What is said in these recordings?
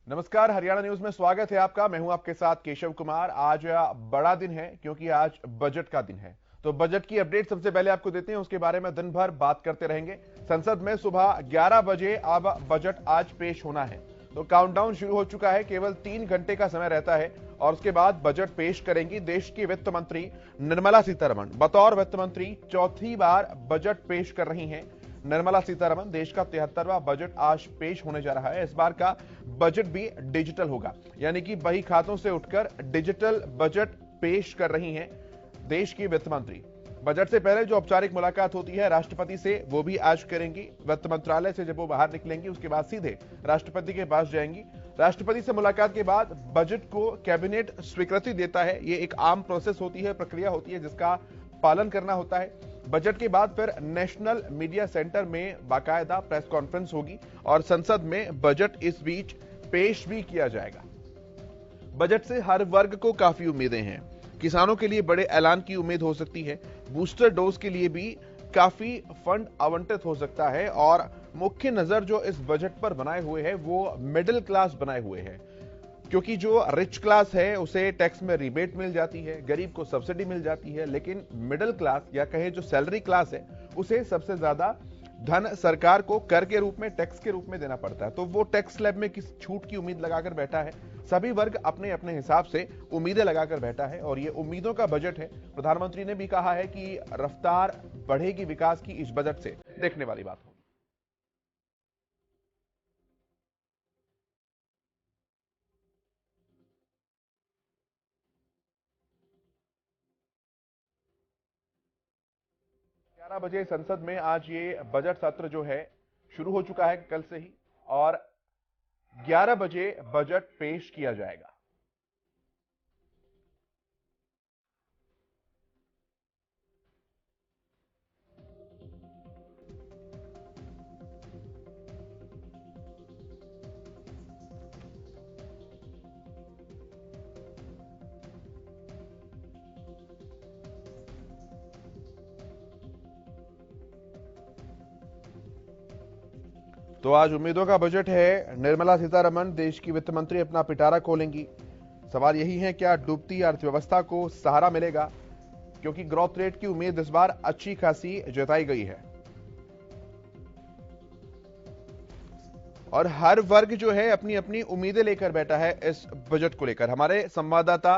नमस्कार, हरियाणा न्यूज में स्वागत है आपका। मैं हूं आपके साथ केशव कुमार। आज बड़ा दिन है क्योंकि आज बजट का दिन है। तो बजट की अपडेट सबसे पहले आपको देते हैं, उसके बारे में दिन भर बात करते रहेंगे। संसद में सुबह 11 बजे अब बजट आज पेश होना है। तो काउंटडाउन शुरू हो चुका है, केवल 3 घंटे का समय रहता है और उसके बाद बजट पेश करेंगी देश की वित्त मंत्री निर्मला सीतारमण। बतौर वित्त मंत्री चौथी बार बजट पेश कर रही हैं निर्मला सीतारमण। देश का 73वां बजट आज पेश होने जा रहा है। इस बार का बजट भी डिजिटल होगा, यानी कि बही खातों से उठकर डिजिटल बजट पेश कर रही हैं देश की वित्त मंत्री। बजट से पहले जो औपचारिक मुलाकात होती है राष्ट्रपति से, वो भी आज करेंगी। वित्त मंत्रालय से जब वो बाहर निकलेंगी उसके बाद सीधे राष्ट्रपति के पास जाएंगी। राष्ट्रपति से मुलाकात के बाद बजट को कैबिनेट स्वीकृति देता है। ये एक आम प्रोसेस होती है, प्रक्रिया होती है जिसका पालन करना होता है। बजट के बाद फिर नेशनल मीडिया सेंटर में बाकायदा प्रेस कॉन्फ्रेंस होगी और संसद में बजट इस बीच पेश भी किया जाएगा। बजट से हर वर्ग को काफी उम्मीदें हैं। किसानों के लिए बड़े ऐलान की उम्मीद हो सकती है। बूस्टर डोज के लिए भी काफी फंड आवंटित हो सकता है और मुख्य नजर जो इस बजट पर बनाए हुए है वो मिडिल क्लास बनाए हुए है, क्योंकि जो रिच क्लास है उसे टैक्स में रिबेट मिल जाती है, गरीब को सब्सिडी मिल जाती है, लेकिन मिडिल क्लास या कहे जो सैलरी क्लास है उसे सबसे ज्यादा धन सरकार को कर के रूप में, टैक्स के रूप में देना पड़ता है। तो वो टैक्स स्लैब में किस छूट की उम्मीद लगाकर बैठा है। सभी वर्ग अपने अपने हिसाब से उम्मीदें लगाकर बैठा है और ये उम्मीदों का बजट है। प्रधानमंत्री ने भी कहा है कि रफ्तार बढ़ेगी विकास की इस बजट से, देखने वाली बात हो। 11 बजे संसद में आज ये बजट सत्र जो है शुरू हो चुका है कल से ही और 11 बजे बजट पेश किया जाएगा। तो आज उम्मीदों का बजट है। निर्मला सीतारमण देश की वित्त मंत्री अपना पिटारा खोलेंगी। सवाल यही है, क्या डूबती अर्थव्यवस्था को सहारा मिलेगा, क्योंकि ग्रोथ रेट की उम्मीद इस बार अच्छी खासी जताई गई है और हर वर्ग जो है अपनी अपनी उम्मीदें लेकर बैठा है इस बजट को लेकर। हमारे संवाददाता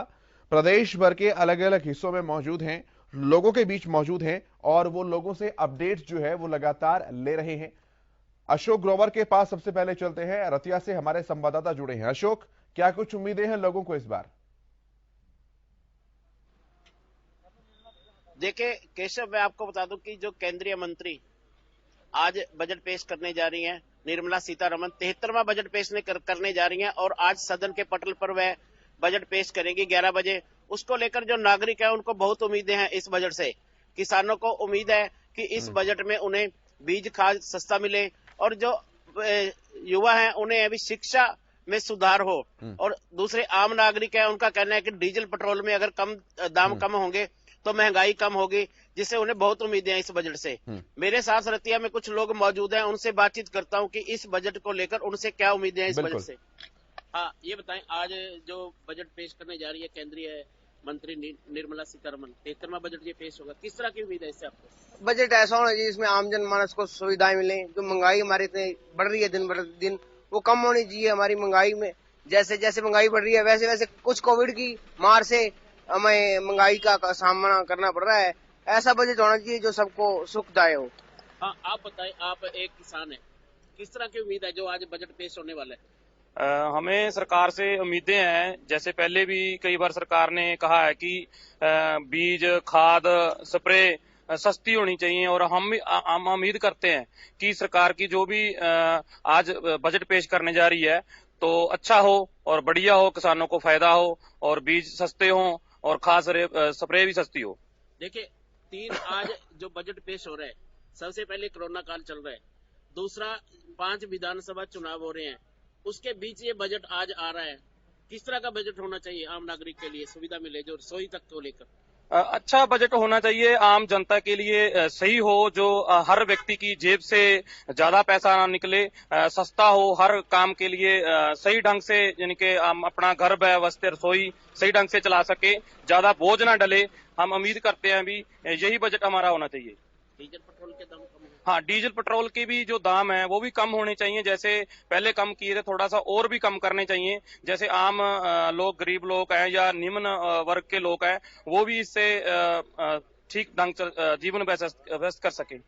प्रदेश भर के अलग अलग हिस्सों में मौजूद हैं, लोगों के बीच मौजूद हैं और वो लोगों से अपडेट जो है वो लगातार ले रहे हैं। अशोक ग्रोवर के पास सबसे पहले चलते हैं। रतिया से हमारे संवाददाता जुड़े हैं। अशोक, क्या कुछ उम्मीदें हैं लोगों को इस बार? देखिए केशव, मैं आपको बता दूं कि जो केंद्रीय मंत्री आज बजट पेश करने जा रही हैं, निर्मला सीतारमण 73वां बजट पेश करने जा रही हैं और आज सदन के पटल पर वह बजट पेश करेंगी 11 बजे। उसको लेकर जो नागरिक है उनको बहुत उम्मीदें हैं इस बजट से। किसानों को उम्मीद है कि इस बजट में उन्हें बीज खाद सस्ता मिले और जो युवा हैं उन्हें अभी शिक्षा में सुधार हो। और दूसरे आम नागरिक है, उनका कहना है कि डीजल पेट्रोल में अगर दाम कम होंगे तो महंगाई कम होगी, जिससे उन्हें बहुत उम्मीदें हैं इस बजट से। मेरे साथ रतिया में कुछ लोग मौजूद हैं, उनसे बातचीत करता हूं कि इस बजट को लेकर उनसे क्या उम्मीदें हैं इस बजट से। हाँ, ये बताएं, आज जो बजट पेश करने जा रही है केंद्रीय मंत्री निर्मला सीतारमण, 73वां बजट ये पेश होगा, किस तरह की उम्मीद है इससे आपको? बजट ऐसा होना चाहिए जिसमें आम जनमानस को सुविधाएं मिले। जो महंगाई हमारी इतनी बढ़ रही है दिन ब दिन, वो कम होनी चाहिए। हमारी महंगाई में जैसे जैसे महंगाई बढ़ रही है वैसे वैसे कुछ कोविड की मार से हमें महंगाई का सामना करना पड़ रहा है। ऐसा बजट होना चाहिए जो सबको सुखदायक हो। हाँ, आप बताएं, आप एक किसान है, किस तरह की उम्मीद है जो आज बजट पेश होने वाला है? हमें सरकार से उम्मीदें हैं। जैसे पहले भी कई बार सरकार ने कहा है कि बीज खाद स्प्रे सस्ती होनी चाहिए और हम उम्मीद करते हैं कि सरकार की जो भी आज बजट पेश करने जा रही है तो अच्छा हो और बढ़िया हो, किसानों को फायदा हो और बीज सस्ते हो और खाद स्प्रे भी सस्ती हो। देखिए, आज जो बजट पेश हो रहा है, सबसे पहले कोरोना काल चल रहा है, दूसरा 5 विधानसभा चुनाव हो रहे हैं, उसके बीच ये बजट आज आ रहा है। किस तरह का बजट होना चाहिए आम नागरिक के लिए, सुविधा मिले जो रसोई तक को लेकर? अच्छा बजट होना चाहिए, आम जनता के लिए सही हो, जो हर व्यक्ति की जेब से ज्यादा पैसा ना निकले, सस्ता हो, हर काम के लिए सही ढंग से, यानी कि हम अपना घर व्यवस्था रसोई सही ढंग से चला सके, ज्यादा बोझ ना डले। हम उम्मीद करते हैं भी यही बजट हमारा होना चाहिए। डीजल पेट्रोल के दाम कम हाँ, डीजल पेट्रोल के भी जो दाम है वो भी कम होने चाहिए, जैसे पहले कम किए थे थोड़ा सा और भी कम करने चाहिए। जैसे आम लोग, गरीब लोग हैं या निम्न वर्ग के लोग हैं, वो भी इससे ठीक ढंग से जीवन व्यस्त कर सके।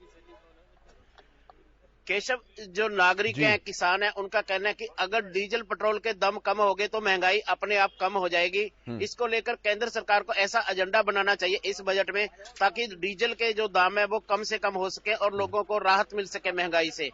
केशव, जो नागरिक जी। हैं, किसान हैं, उनका कहना है कि अगर डीजल पेट्रोल के दाम कम हो गए तो महंगाई अपने आप कम हो जाएगी। इसको लेकर केंद्र सरकार को ऐसा एजेंडा बनाना चाहिए इस बजट में, ताकि डीजल के जो दाम है वो कम से कम हो सके और लोगों को राहत मिल सके महंगाई से।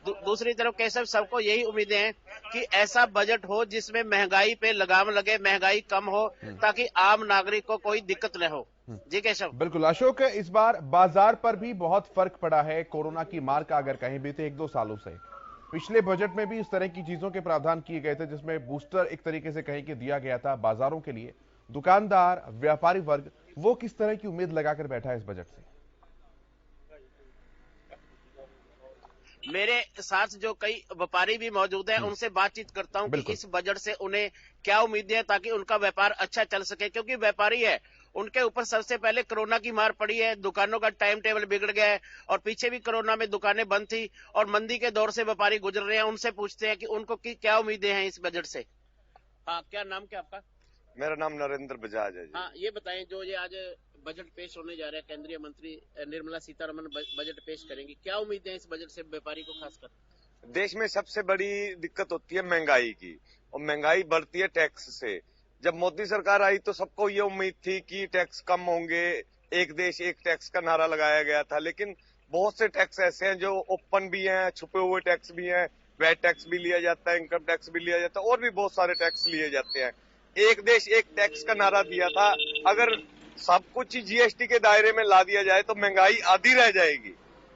दूसरी तरफ केशव, सबको यही उम्मीदें हैं कि ऐसा बजट हो जिसमें महंगाई पे लगाम लगे, महंगाई कम हो, ताकि आम नागरिक को कोई दिक्कत न हो। जी केशव। बिल्कुल अशोक, इस बार बाजार पर भी बहुत फर्क पड़ा है कोरोना की मार का, अगर कहीं बीते 1-2 सालों से। पिछले बजट में भी इस तरह की चीजों के प्रावधान किए गए थे, जिसमें बूस्टर एक तरीके से कहीं के दिया गया था बाजारों के लिए। दुकानदार, व्यापारी वर्ग, वो किस तरह की उम्मीद लगाकर बैठा है इस बजट से? मेरे साथ जो कई व्यापारी भी मौजूद हैं, उनसे बातचीत करता हूं कि इस बजट से उन्हें क्या उम्मीदें हैं ताकि उनका व्यापार अच्छा चल सके, क्योंकि व्यापारी है, उनके ऊपर सबसे पहले कोरोना की मार पड़ी है, दुकानों का टाइम टेबल बिगड़ गया है और पीछे भी कोरोना में दुकानें बंद थी और मंदी के दौर से व्यापारी गुजर रहे हैं। उनसे पूछते हैं कि उनको क्या उम्मीदें हैं इस बजट से। हाँ, क्या नाम क्या आपका? मेरा नाम नरेंद्र बजाज है जी। हाँ, ये बताएं, जो ये आज बजट पेश होने जा रहा है, केंद्रीय मंत्री निर्मला सीतारमण बजट पेश करेंगी, क्या उम्मीदें हैं इस बजट से व्यापारी को खासकर? देश में सबसे बड़ी दिक्कत होती है महंगाई की, और महंगाई बढ़ती है टैक्स से। जब मोदी सरकार आई तो सबको ये उम्मीद थी कि टैक्स कम होंगे, एक देश एक टैक्स का नारा लगाया गया था, लेकिन बहुत से टैक्स ऐसे हैं जो ओपन भी हैं, छुपे हुए टैक्स भी हैं, वैट टैक्स भी लिया जाता है, इनकम टैक्स भी लिया जाता है, और भी बहुत सारे टैक्स लिए जाते हैं। एक देश एक टैक्स का नारा दिया था, अगर सब कुछ ही जीएसटी के दायरे में ला दिया जाए तो महंगाई आधी रह जाएगी।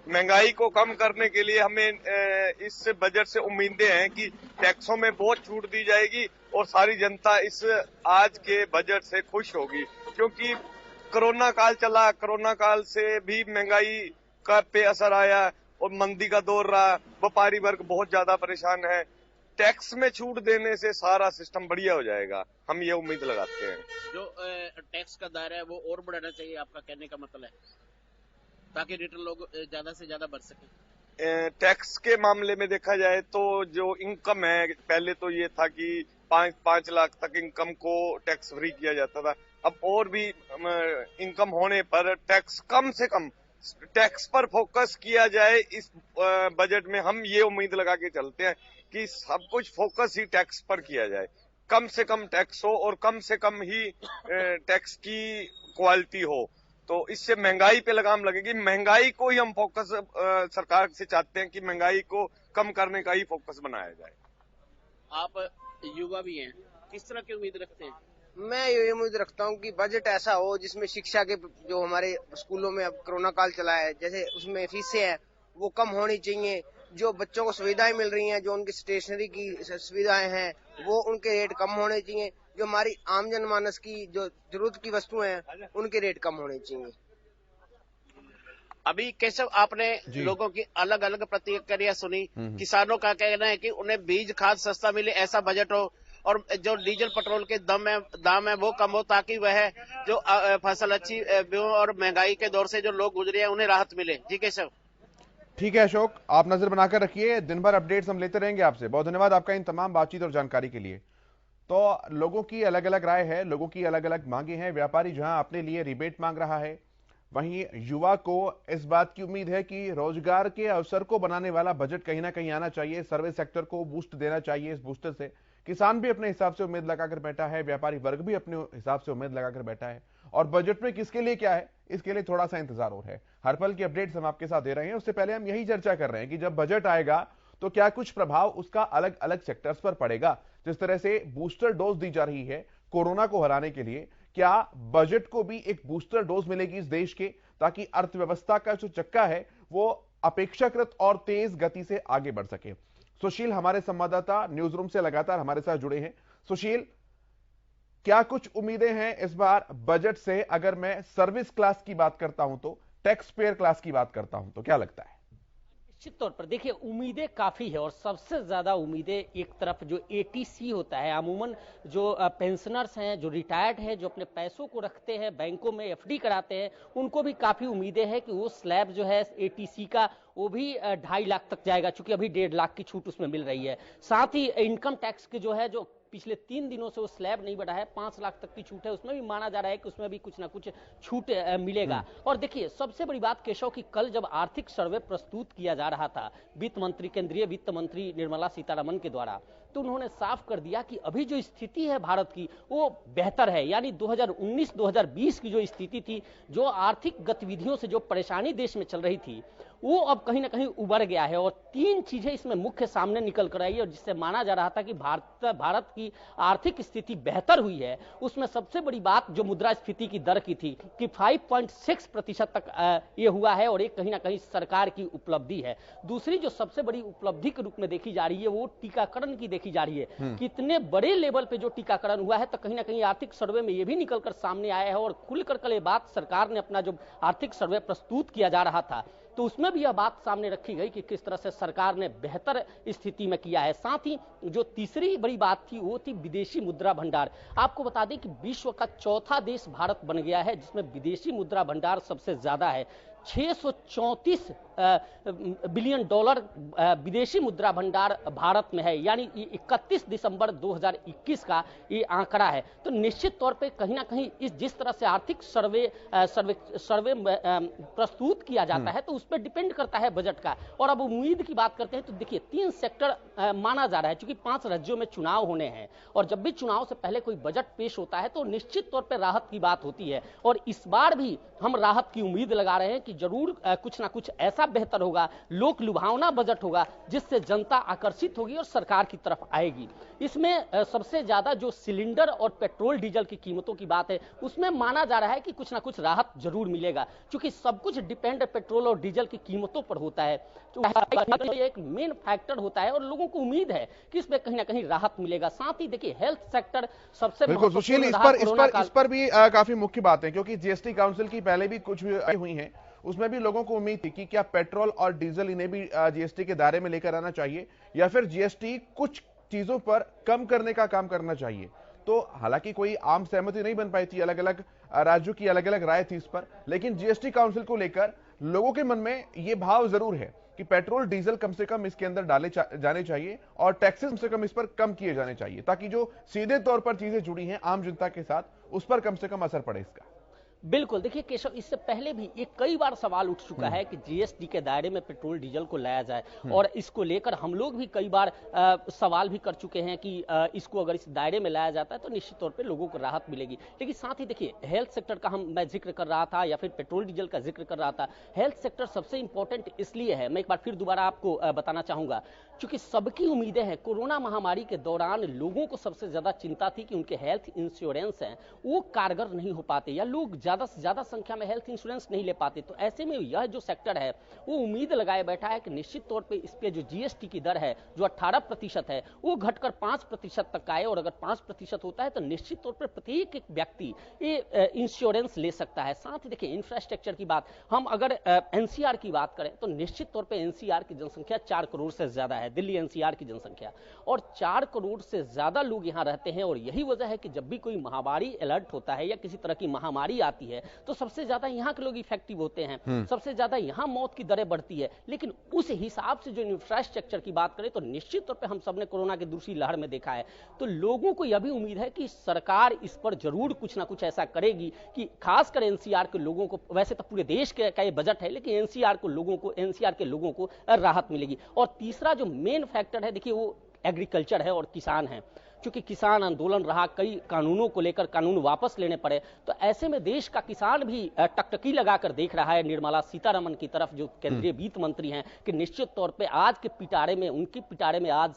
महंगाई को कम करने के लिए हमें इस बजट से उम्मीदें हैं कि टैक्सों में बहुत छूट दी जाएगी और सारी जनता इस आज के बजट से खुश होगी, क्योंकि कोरोना काल चला, कोरोना काल से भी महंगाई का पे असर आया और मंदी का दौर रहा, व्यापारी वर्ग बहुत ज्यादा परेशान है। टैक्स में छूट देने से सारा सिस्टम बढ़िया हो जाएगा, हम ये उम्मीद लगाते हैं। जो टैक्स का दायरा है वो और बढ़ाना चाहिए, आपका कहने का मतलब है, ताकि रिटर्न लोग ज्यादा से ज्यादा बढ़ सके। टैक्स के मामले में देखा जाए तो जो इनकम है, पहले तो ये था कि 5 लाख तक इनकम को टैक्स फ्री किया जाता था, अब और भी इनकम होने पर टैक्स कम से कम टैक्स पर फोकस किया जाए। इस बजट में हम ये उम्मीद लगा के चलते हैं कि सब कुछ फोकस ही टैक्स पर किया जाए, कम से कम टैक्स हो और कम से कम ही टैक्स की क्वालिटी हो, तो इससे महंगाई पे लगाम लगेगी। महंगाई को ही हम फोकस सरकार से चाहते हैं कि महंगाई को कम करने का ही फोकस बनाया जाए। आप युवा भी हैं, किस तरह की उम्मीद रखते हैं? मैं ये उम्मीद रखता हूँ कि बजट ऐसा हो जिसमें शिक्षा के, जो हमारे स्कूलों में अब कोरोना काल चला है, जैसे उसमें फीसें हैं वो कम होनी चाहिए, जो बच्चों को सुविधाएं मिल रही हैं, जो उनकी स्टेशनरी की सुविधाएं हैं वो उनके रेट कम होने चाहिए, जो हमारी आम जनमानस की जो जरूरत की वस्तुएं हैं उनके रेट कम होने चाहिए। अभी केशव, आपने लोगों की अलग अलग प्रतिक्रिया सुनी। किसानों का कहना है कि उन्हें बीज खाद सस्ता मिले, ऐसा बजट हो, और जो डीजल पेट्रोल के दाम है वो कम हो, ताकि वह जो फसल अच्छी और महंगाई के दौर से जो लोग गुजरे हैं उन्हें राहत मिले। जी केशव। ठीक है अशोक, आप नजर बनाकर रखिए, दिन भर अपडेट्स हम लेते रहेंगे आपसे। बहुत धन्यवाद आपका इन तमाम बातचीत और जानकारी के लिए। तो लोगों की अलग अलग राय है, लोगों की अलग अलग मांगे हैं। व्यापारी जहां अपने लिए रिबेट मांग रहा है, वहीं युवा को इस बात की उम्मीद है कि रोजगार के अवसर को बनाने वाला बजट कहीं ना कहीं आना चाहिए, सर्विस सेक्टर को बूस्ट देना चाहिए। इस बूस्टर से किसान भी अपने हिसाब से उम्मीद लगाकर बैठा है, व्यापारी वर्ग भी अपने हिसाब से उम्मीद लगाकर बैठा है, और बजट में किसके लिए क्या है इसके लिए थोड़ा सा इंतजार और है। हर पल की अपडेट्स हम आपके साथ दे रहे हैं। उससे पहले हम यही चर्चा कर रहे हैं कि जब बजट आएगा तो क्या कुछ प्रभाव उसका अलग अलग सेक्टर्स पर पड़ेगा। जिस तरह से बूस्टर डोज दी जा रही है कोरोना को हराने के लिए, क्या बजट को भी एक बूस्टर डोज मिलेगी इस देश के, ताकि अर्थव्यवस्था का जो चक्का है वो अपेक्षाकृत और तेज गति से आगे बढ़ सके। सुशील हमारे संवाददाता न्यूज रूम से लगातार हमारे साथ जुड़े हैं। सुशील, क्या कुछ उम्मीदें हैं इस बार बजट से? अगर मैं सर्विस क्लास की बात करता हूं तो, टैक्स पेयर क्लास की बात करता हूं तो क्या लगता है? निश्चित तौर पर देखिए उम्मीदें काफी है और सबसे ज्यादा उम्मीदें एक तरफ जो एटीसी होता है, अमूमन जो पेंशनर्स हैं, जो रिटायर्ड हैं, जो अपने पैसों को रखते हैं बैंकों में, एफडी कराते हैं, उनको भी काफी उम्मीदें हैं कि वो स्लैब जो है एटीसी का वो भी 2.5 लाख तक जाएगा, चूंकि अभी 1.5 लाख की छूट उसमें मिल रही है। साथ ही इनकम टैक्स के जो है, जो पिछले 3 दिनों से वो स्लैब नहीं बढ़ा है, 5 लाख तक की छूट है, उसमें भी माना जा रहा है कि उसमें भी कुछ ना कुछ छूट मिलेगा। और देखिए सबसे बड़ी बात केशव की, कल जब आर्थिक सर्वे प्रस्तुत किया जा रहा था वित्त मंत्री, केंद्रीय वित्त मंत्री निर्मला सीतारमण के द्वारा, तो उन्होंने साफ कर दिया कि अभी जो स्थिति है भारत की वो बेहतर है। यानी 2019-2020 की जो स्थिति थी, जो आर्थिक गतिविधियों से जो परेशानी देश में चल रही थी, वो अब कहीं ना कहीं उबर गया है। और 3 चीजें इसमें मुख्य सामने निकल कर आई है और जिससे माना जा रहा था कि भारत की आर्थिक स्थिति बेहतर हुई है। उसमें सबसे बड़ी बात जो मुद्रास्फीति की दर की थी कि 5.6% तक ये हुआ है और एक कहीं ना कहीं सरकार की उपलब्धि है। दूसरी जो सबसे बड़ी उपलब्धि के रूप में देखी जा रही है वो टीकाकरण की देखी जा रही है। कितने बड़े लेवल पे जो टीकाकरण हुआ है, तो कहीं ना कहीं आर्थिक सर्वे में ये भी निकलकर सामने आया है। और खुलकर कल ये बात सरकार ने अपना जो आर्थिक सर्वे प्रस्तुत किया जा रहा था, तो उसमें भी यह बात सामने रखी गई कि किस तरह से सरकार ने बेहतर स्थिति में किया है। साथ ही जो तीसरी बड़ी बात थी वो थी विदेशी मुद्रा भंडार। आपको बता दें कि विश्व का चौथा देश भारत बन गया है जिसमें विदेशी मुद्रा भंडार सबसे ज्यादा है। 634 बिलियन डॉलर विदेशी मुद्रा भंडार भारत में है, यानी 31 दिसंबर 2021 का ये आंकड़ा है। तो निश्चित तौर पे कहीं ना कहीं इस जिस तरह से आर्थिक सर्वे प्रस्तुत किया जाता है, तो उस पर डिपेंड करता है बजट का। और अब उम्मीद की बात करते हैं तो देखिए 3 सेक्टर माना जा रहा है, क्योंकि 5 राज्यों में चुनाव होने हैं और जब भी चुनाव से पहले कोई बजट पेश होता है तो निश्चित तौर पर राहत की बात होती है। और इस बार भी हम राहत की उम्मीद लगा रहे हैं कि जरूर कुछ ना कुछ ऐसा बेहतर होगा, लोक लुभावना बजट होगा जिससे जनता आकर्षित होगी और सरकार की तरफ आएगी। इसमें सबसे ज्यादा जो सिलेंडर और पेट्रोल डीजल की कीमतों की बात है, उसमें माना जा रहा है कि कुछ ना कुछ राहत जरूर मिलेगा, क्योंकि सब कुछ डिपेंड पेट्रोल और डीजल की कीमतों पर होता है। तो एक मेन फैक्टर होता है और लोगों को उम्मीद है कि इसमें कहीं ना कहीं राहत मिलेगा। साथ ही देखिए हेल्थ सेक्टर सबसे बिल्कुल सुशील, इस पर भी काफी मुख्य बात है, क्योंकि जीएसटी काउंसिल की पहले भी कुछ हुई हैं, उसमें भी लोगों को उम्मीद थी कि क्या पेट्रोल और डीजल इन्हें भी जीएसटी के दायरे में लेकर आना चाहिए या फिर जीएसटी कुछ चीजों पर कम करने का काम करना चाहिए। तो हालांकि कोई आम सहमति नहीं बन पाई थी, अलग अलग राज्यों की अलग अलग राय थी इस पर, लेकिन जीएसटी काउंसिल को लेकर लोगों के मन में यह भाव जरूर है कि पेट्रोल डीजल कम से कम इसके अंदर डाले जाने चाहिए और टैक्सेस कम से कम इस पर कम किए जाने चाहिए, ताकि जो सीधे तौर पर चीजें जुड़ी हैं आम जनता के साथ उस पर कम से कम असर पड़े इसका। बिल्कुल, देखिए केशव, इससे पहले भी एक कई बार सवाल उठ चुका है कि जीएसटी के दायरे में पेट्रोल डीजल को लाया जाए और इसको लेकर हम लोग भी कई बार सवाल भी कर चुके हैं कि इसको अगर इस दायरे में लाया जाता है तो निश्चित तौर पे लोगों को राहत मिलेगी। लेकिन साथ ही देखिए हेल्थ सेक्टर का मैं जिक्र कर रहा था या फिर पेट्रोल डीजल का जिक्र कर रहा था। हेल्थ सेक्टर सबसे इंपॉर्टेंट इसलिए है, मैं एक बार फिर दोबारा आपको बताना चाहूंगा, क्योंकि सबकी उम्मीदें हैं। कोरोना महामारी के दौरान लोगों को सबसे ज्यादा चिंता थी कि उनके हेल्थ इंश्योरेंस हैं वो कारगर नहीं हो पाते या लोग ज्यादा से ज्यादा संख्या में हेल्थ इंश्योरेंस नहीं ले पाते। तो ऐसे में यह जो सेक्टर है वो उम्मीद लगाए बैठा है कि निश्चित तौर पे इस पे जो जीएसटी की दर है जो 18% है वो घटकर 5% तक आए और अगर 5% होता है तो निश्चित तौर पर प्रत्येक एक व्यक्ति ये इंश्योरेंस ले सकता है। साथ ही देखिए इंफ्रास्ट्रक्चर की बात, हम अगर एनसीआर की बात करें तो निश्चित तौर पर एनसीआर की जनसंख्या 4 करोड़ से ज्यादा है, दिल्ली एनसीआर की जनसंख्या, और 4 करोड़ से ज्यादा लोग यहाँ रहते हैं। और यही वजह है कि जब भी कोई महामारी अलर्ट होता है या किसी तरह की महामारी आती है तो सबसे ज्यादा यहाँ के लोग इफेक्टिव होते हैं, सबसे ज्यादा यहाँ मौत की दरें बढ़ती है। लेकिन उस हिसाब से जो इंफ्रास्ट्रक्चर की बात करें तो निश्चित तौर पे हम सबने कोरोना की दूसरी लहर में देखा है, तो लोगों को यह भी उम्मीद है कि सरकार इस पर जरूर कुछ ना कुछ ऐसा करेगी कि खासकर एनसीआर के लोगों को, वैसे तो पूरे देश का ये बजट है लेकिन एनसीआर के लोगों को राहत मिलेगी। और तीसरा जो मेन फैक्टर है देखिए वो एग्रीकल्चर है और किसान है, क्योंकि किसान आंदोलन रहा, कई कानूनों को लेकर कानून वापस लेने पड़े, तो ऐसे में देश का किसान भी टकटकी लगाकर देख रहा है निर्मला सीतारमण की तरफ जो केंद्रीय वित्त मंत्री हैं कि निश्चित तौर पे आज के पिटारे में, उनकी पिटारे में आज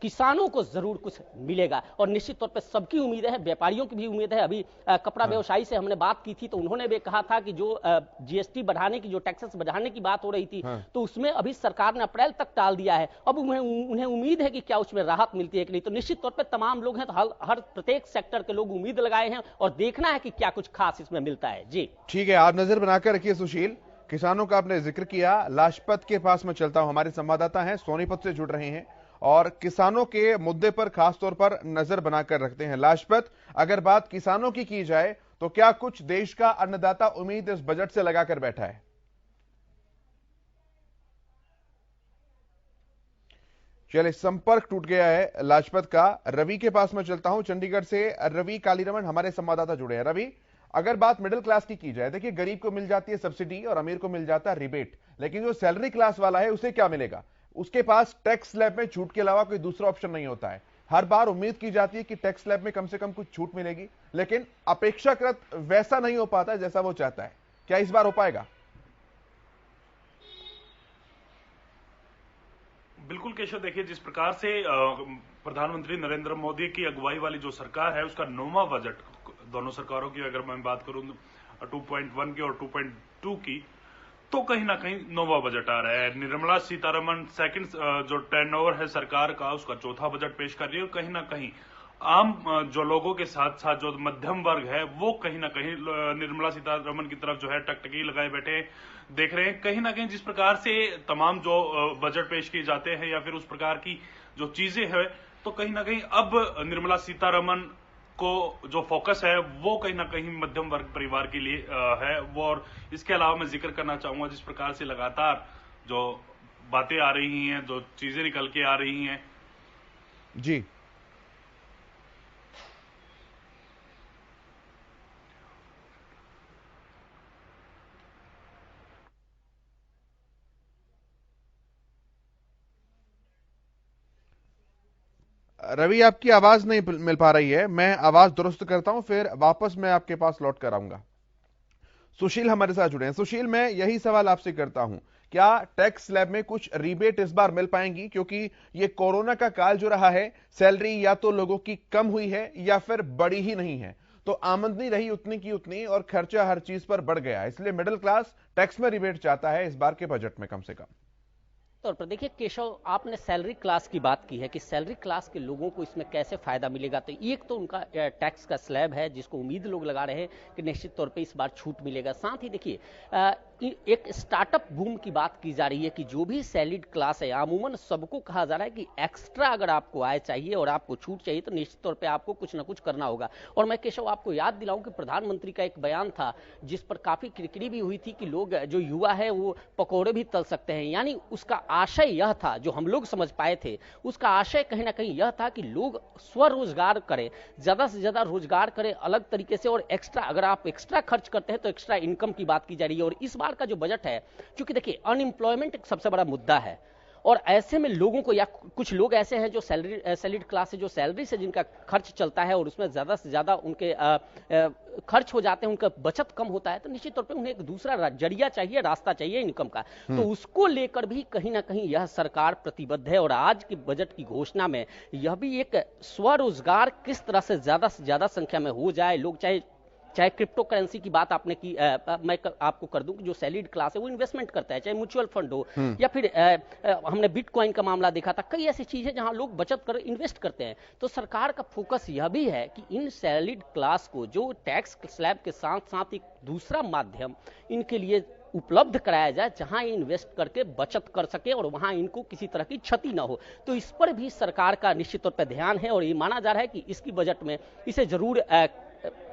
किसानों को जरूर कुछ मिलेगा। और निश्चित तौर पे सबकी उम्मीद है, व्यापारियों की भी उम्मीद है। अभी कपड़ा व्यवसायी से हमने बात की थी तो उन्होंने भी कहा था कि जो जीएसटी बढ़ाने की, जो टैक्सेस बढ़ाने की बात हो रही थी, तो उसमें अभी सरकार ने अप्रैल तक टाल दिया है। अब उन्हें उम्मीद है कि क्या उसमें राहत मिलती है कि नहीं। तो निश्चित तौर पर तमाम लोग हैं, तो हर प्रत्येक सेक्टर के लोग उम्मीद लगाए हैं और देखना है कि क्या कुछ खास इसमें मिलता है। जी ठीक है, आप नजर बनाकर रखिए सुशील। किसानों का आपने जिक्र किया, लाजपत के पास में चलता हूं, हमारे संवाददाता हैं सोनीपत से जुड़ रहे हैं और किसानों के मुद्दे पर खासतौर पर नजर बनाकर रखते हैं। लाजपत, अगर बात किसानों की जाए तो क्या कुछ देश का अन्नदाता उम्मीद इस बजट से लगाकर बैठा है? चलिए, संपर्क टूट गया है लाजपत का। रवि के पास में चलता हूं, चंडीगढ़ से रवि कालीरमन हमारे संवाददाता जुड़े हैं। रवि, अगर बात मिडिल क्लास की जाए, देखिए गरीब को मिल जाती है सब्सिडी और अमीर को मिल जाता है रिबेट, लेकिन जो सैलरी क्लास वाला है उसे क्या मिलेगा? उसके पास टैक्स स्लैब में छूट के अलावा कोई दूसरा ऑप्शन नहीं होता है। हर बार उम्मीद की जाती है कि टैक्स स्लैब में कम से कम कुछ छूट मिलेगी, लेकिन अपेक्षाकृत वैसा नहीं हो पाता जैसा वो चाहता है। क्या इस बार हो पाएगा? बिल्कुल केशव, देखिए जिस प्रकार से प्रधानमंत्री नरेंद्र मोदी की अगुवाई वाली जो सरकार है उसका 9वां बजट, दोनों सरकारों की अगर मैं बात करूं 2.1 की और 2.2 की, तो कहीं ना कहीं 9वां बजट आ रहा है। निर्मला सीतारमण सेकंड जो टर्नओवर है सरकार का, उसका 4था बजट पेश कर रही है। और कहीं ना कहीं आम जो लोगों के साथ साथ जो मध्यम वर्ग है वो कहीं ना कहीं निर्मला सीतारमण की तरफ जो है टकटकी लगाए बैठे देख रहे हैं। कहीं ना कहीं जिस प्रकार से तमाम जो बजट पेश किए जाते हैं या फिर उस प्रकार की जो चीजें हैं, तो कहीं ना कहीं अब निर्मला सीतारमण को जो फोकस है वो कहीं ना कहीं मध्यम वर्ग परिवार के लिए है वो। और इसके अलावा मैं जिक्र करना चाहूंगा जिस प्रकार से लगातार जो बातें आ रही हैं, जो चीजें निकल के आ रही हैं। जी, रवि आपकी आवाज नहीं मिल पा रही है, मैं आवाज दुरुस्त करता हूं, फिर वापस मैं आपके पास लौट कर आऊंगा। सुशील हमारे साथ जुड़े हैं। सुशील, मैं यही सवाल आपसे करता हूं, क्या टैक्स स्लैब में कुछ रिबेट इस बार मिल पाएंगी? क्योंकि ये कोरोना का काल जो रहा है, सैलरी या तो लोगों की कम हुई है या फिर बढ़ी ही नहीं है, तो आमदनी रही उतनी की उतनी और खर्चा हर चीज पर बढ़ गया। इसलिए मिडिल क्लास टैक्स में रिबेट चाहता है इस बार के बजट में कम से कम। तौर पर देखिए केशव, आपने सैलरी क्लास की बात की है कि सैलरी क्लास के लोगों को इसमें कैसे फायदा मिलेगा। तो एक तो उनका टैक्स का स्लैब है जिसको उम्मीद लोग लगा रहे हैं कि निश्चित तौर पे इस बार छूट मिलेगा। साथ ही देखिए एक स्टार्टअप बूम की बात की जा रही है कि जो भी सैलरीड क्लास है, अमूमन सबको कहा जा रहा है कि एक्स्ट्रा अगर आपको आय चाहिए और आपको छूट चाहिए तो निश्चित तौर पे आपको कुछ ना कुछ करना होगा। और मैं केशव आपको याद दिलाऊं कि प्रधानमंत्री का एक बयान था जिस पर काफी किरकिरी भी हुई थी कि लोग जो युवा है वो पकौड़े भी तल सकते हैं। यानी उसका आशय यह था, जो हम लोग समझ पाए थे, उसका आशय कहीं ना कहीं यह था कि लोग स्वरोजगार करें, ज्यादा से ज्यादा रोजगार करें अलग तरीके से, और एक्स्ट्रा अगर आप एक्स्ट्रा खर्च करते हैं तो एक्स्ट्रा इनकम की बात की जा रही है। और इस बार का जो बजट है, क्योंकि देखिए अनएम्प्लॉयमेंट एक सबसे बड़ा मुद्दा है और ऐसे में लोगों को, या कुछ लोग ऐसे हैं जो सैलरीड क्लास से, जो सैलरी से जिनका खर्च चलता है और उसमें ज्यादा से ज्यादा उनके खर्च हो जाते हैं, उनका बचत कम होता है, तो निश्चित तौर पे उन्हें एक दूसरा जरिया चाहिए, रास्ता चाहिए इनकम का। तो उसको लेकर भी कहीं ना कहीं यह सरकार प्रतिबद्ध है और आज के बजट की घोषणा में यह भी एक स्वरोजगार किस तरह से ज्यादा संख्या में हो जाए। लोग चाहे क्रिप्टो करेंसी की बात आपने की, मैं आपको कर दूं कि जो सैलरीड क्लास है वो इन्वेस्टमेंट करता है, चाहे म्यूचुअल फंड हो या फिर हमने बिटकॉइन का मामला देखा था, कई ऐसी चीजें जहां लोग बचत कर इन्वेस्ट करते हैं। तो सरकार का फोकस यह भी है कि इन सैलरीड क्लास को जो टैक्स स्लैब के साथ साथ एक दूसरा माध्यम इनके लिए उपलब्ध कराया जाए जहां ये इन्वेस्ट करके बचत कर सके और वहां इनको किसी तरह की क्षति ना हो। तो इस पर भी सरकार का निश्चित तौर पर ध्यान है और ये माना जा रहा है कि इसकी बजट में इसे जरूर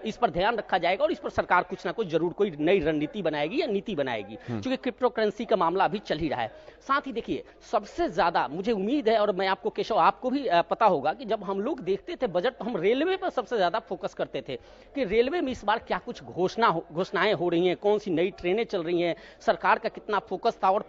इस पर ध्यान रखा जाएगा और इस पर सरकार कुछ ना कुछ जरूर कोई नई रणनीति बनाएगी या नीति बनाएगी, क्योंकि क्रिप्टो करेंसी का मामला अभी चल ही रहा है। साथ ही देखिए सबसे ज्यादा मुझे उम्मीद है, और मैं आपको केशव आपको भी पता होगा कि जब हम लोग देखते थे बजट तो हम रेलवे पर सबसे ज्यादा फोकस करते थे कि रेलवे में इस बार क्या कुछ घोषणाएं हो रही हैं, कौन सी नई ट्रेनें चल रही हैं, सरकार का कितना फोकस था। और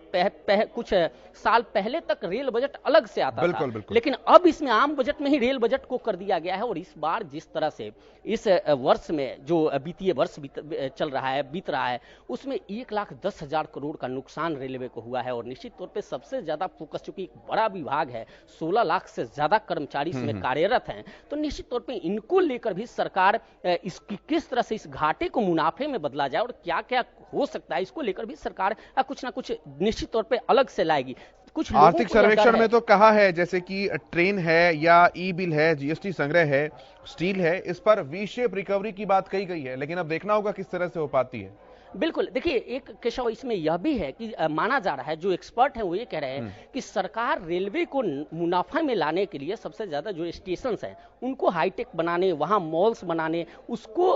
कुछ साल पहले तक रेल बजट अलग से आता था, लेकिन अब इसमें आम बजट में ही रेल बजट को कर दिया गया है। और इस बार जिस तरह से इस वर्ष में जो वित्तीय वर्ष बीत रहा है उसमें 1,10,000 करोड़ का नुकसान रेलवे को हुआ है। और निश्चित तौर पे सबसे ज्यादा फोकस, चूंकि एक बड़ा विभाग है, 16 लाख से ज्यादा कर्मचारी इसमें कार्यरत हैं, तो निश्चित तौर पे इनको लेकर भी सरकार इसकी किस तरह से इस घाटे को मुनाफे में बदला जाए और क्या क्या हो सकता है, इसको लेकर भी सरकार कुछ ना कुछ निश्चित तौर पे अलग से लाएगी। कुछ आर्थिक सर्वेक्षण में तो कहा है जैसे कि ट्रेन है या ई बिल है, जीएसटी संग्रह है, स्टील है, इस पर वी शेप रिकवरी की बात कही गई है, लेकिन अब देखना होगा किस तरह से हो पाती है। बिल्कुल, देखिए एक केशव इसमें यह भी है कि माना जा रहा है, जो एक्सपर्ट हैं वो ये कह रहे हैं कि सरकार रेलवे को मुनाफा में लाने के लिए सबसे ज्यादा जो स्टेशन हैं उनको हाईटेक बनाने, वहां मॉल्स बनाने, उसको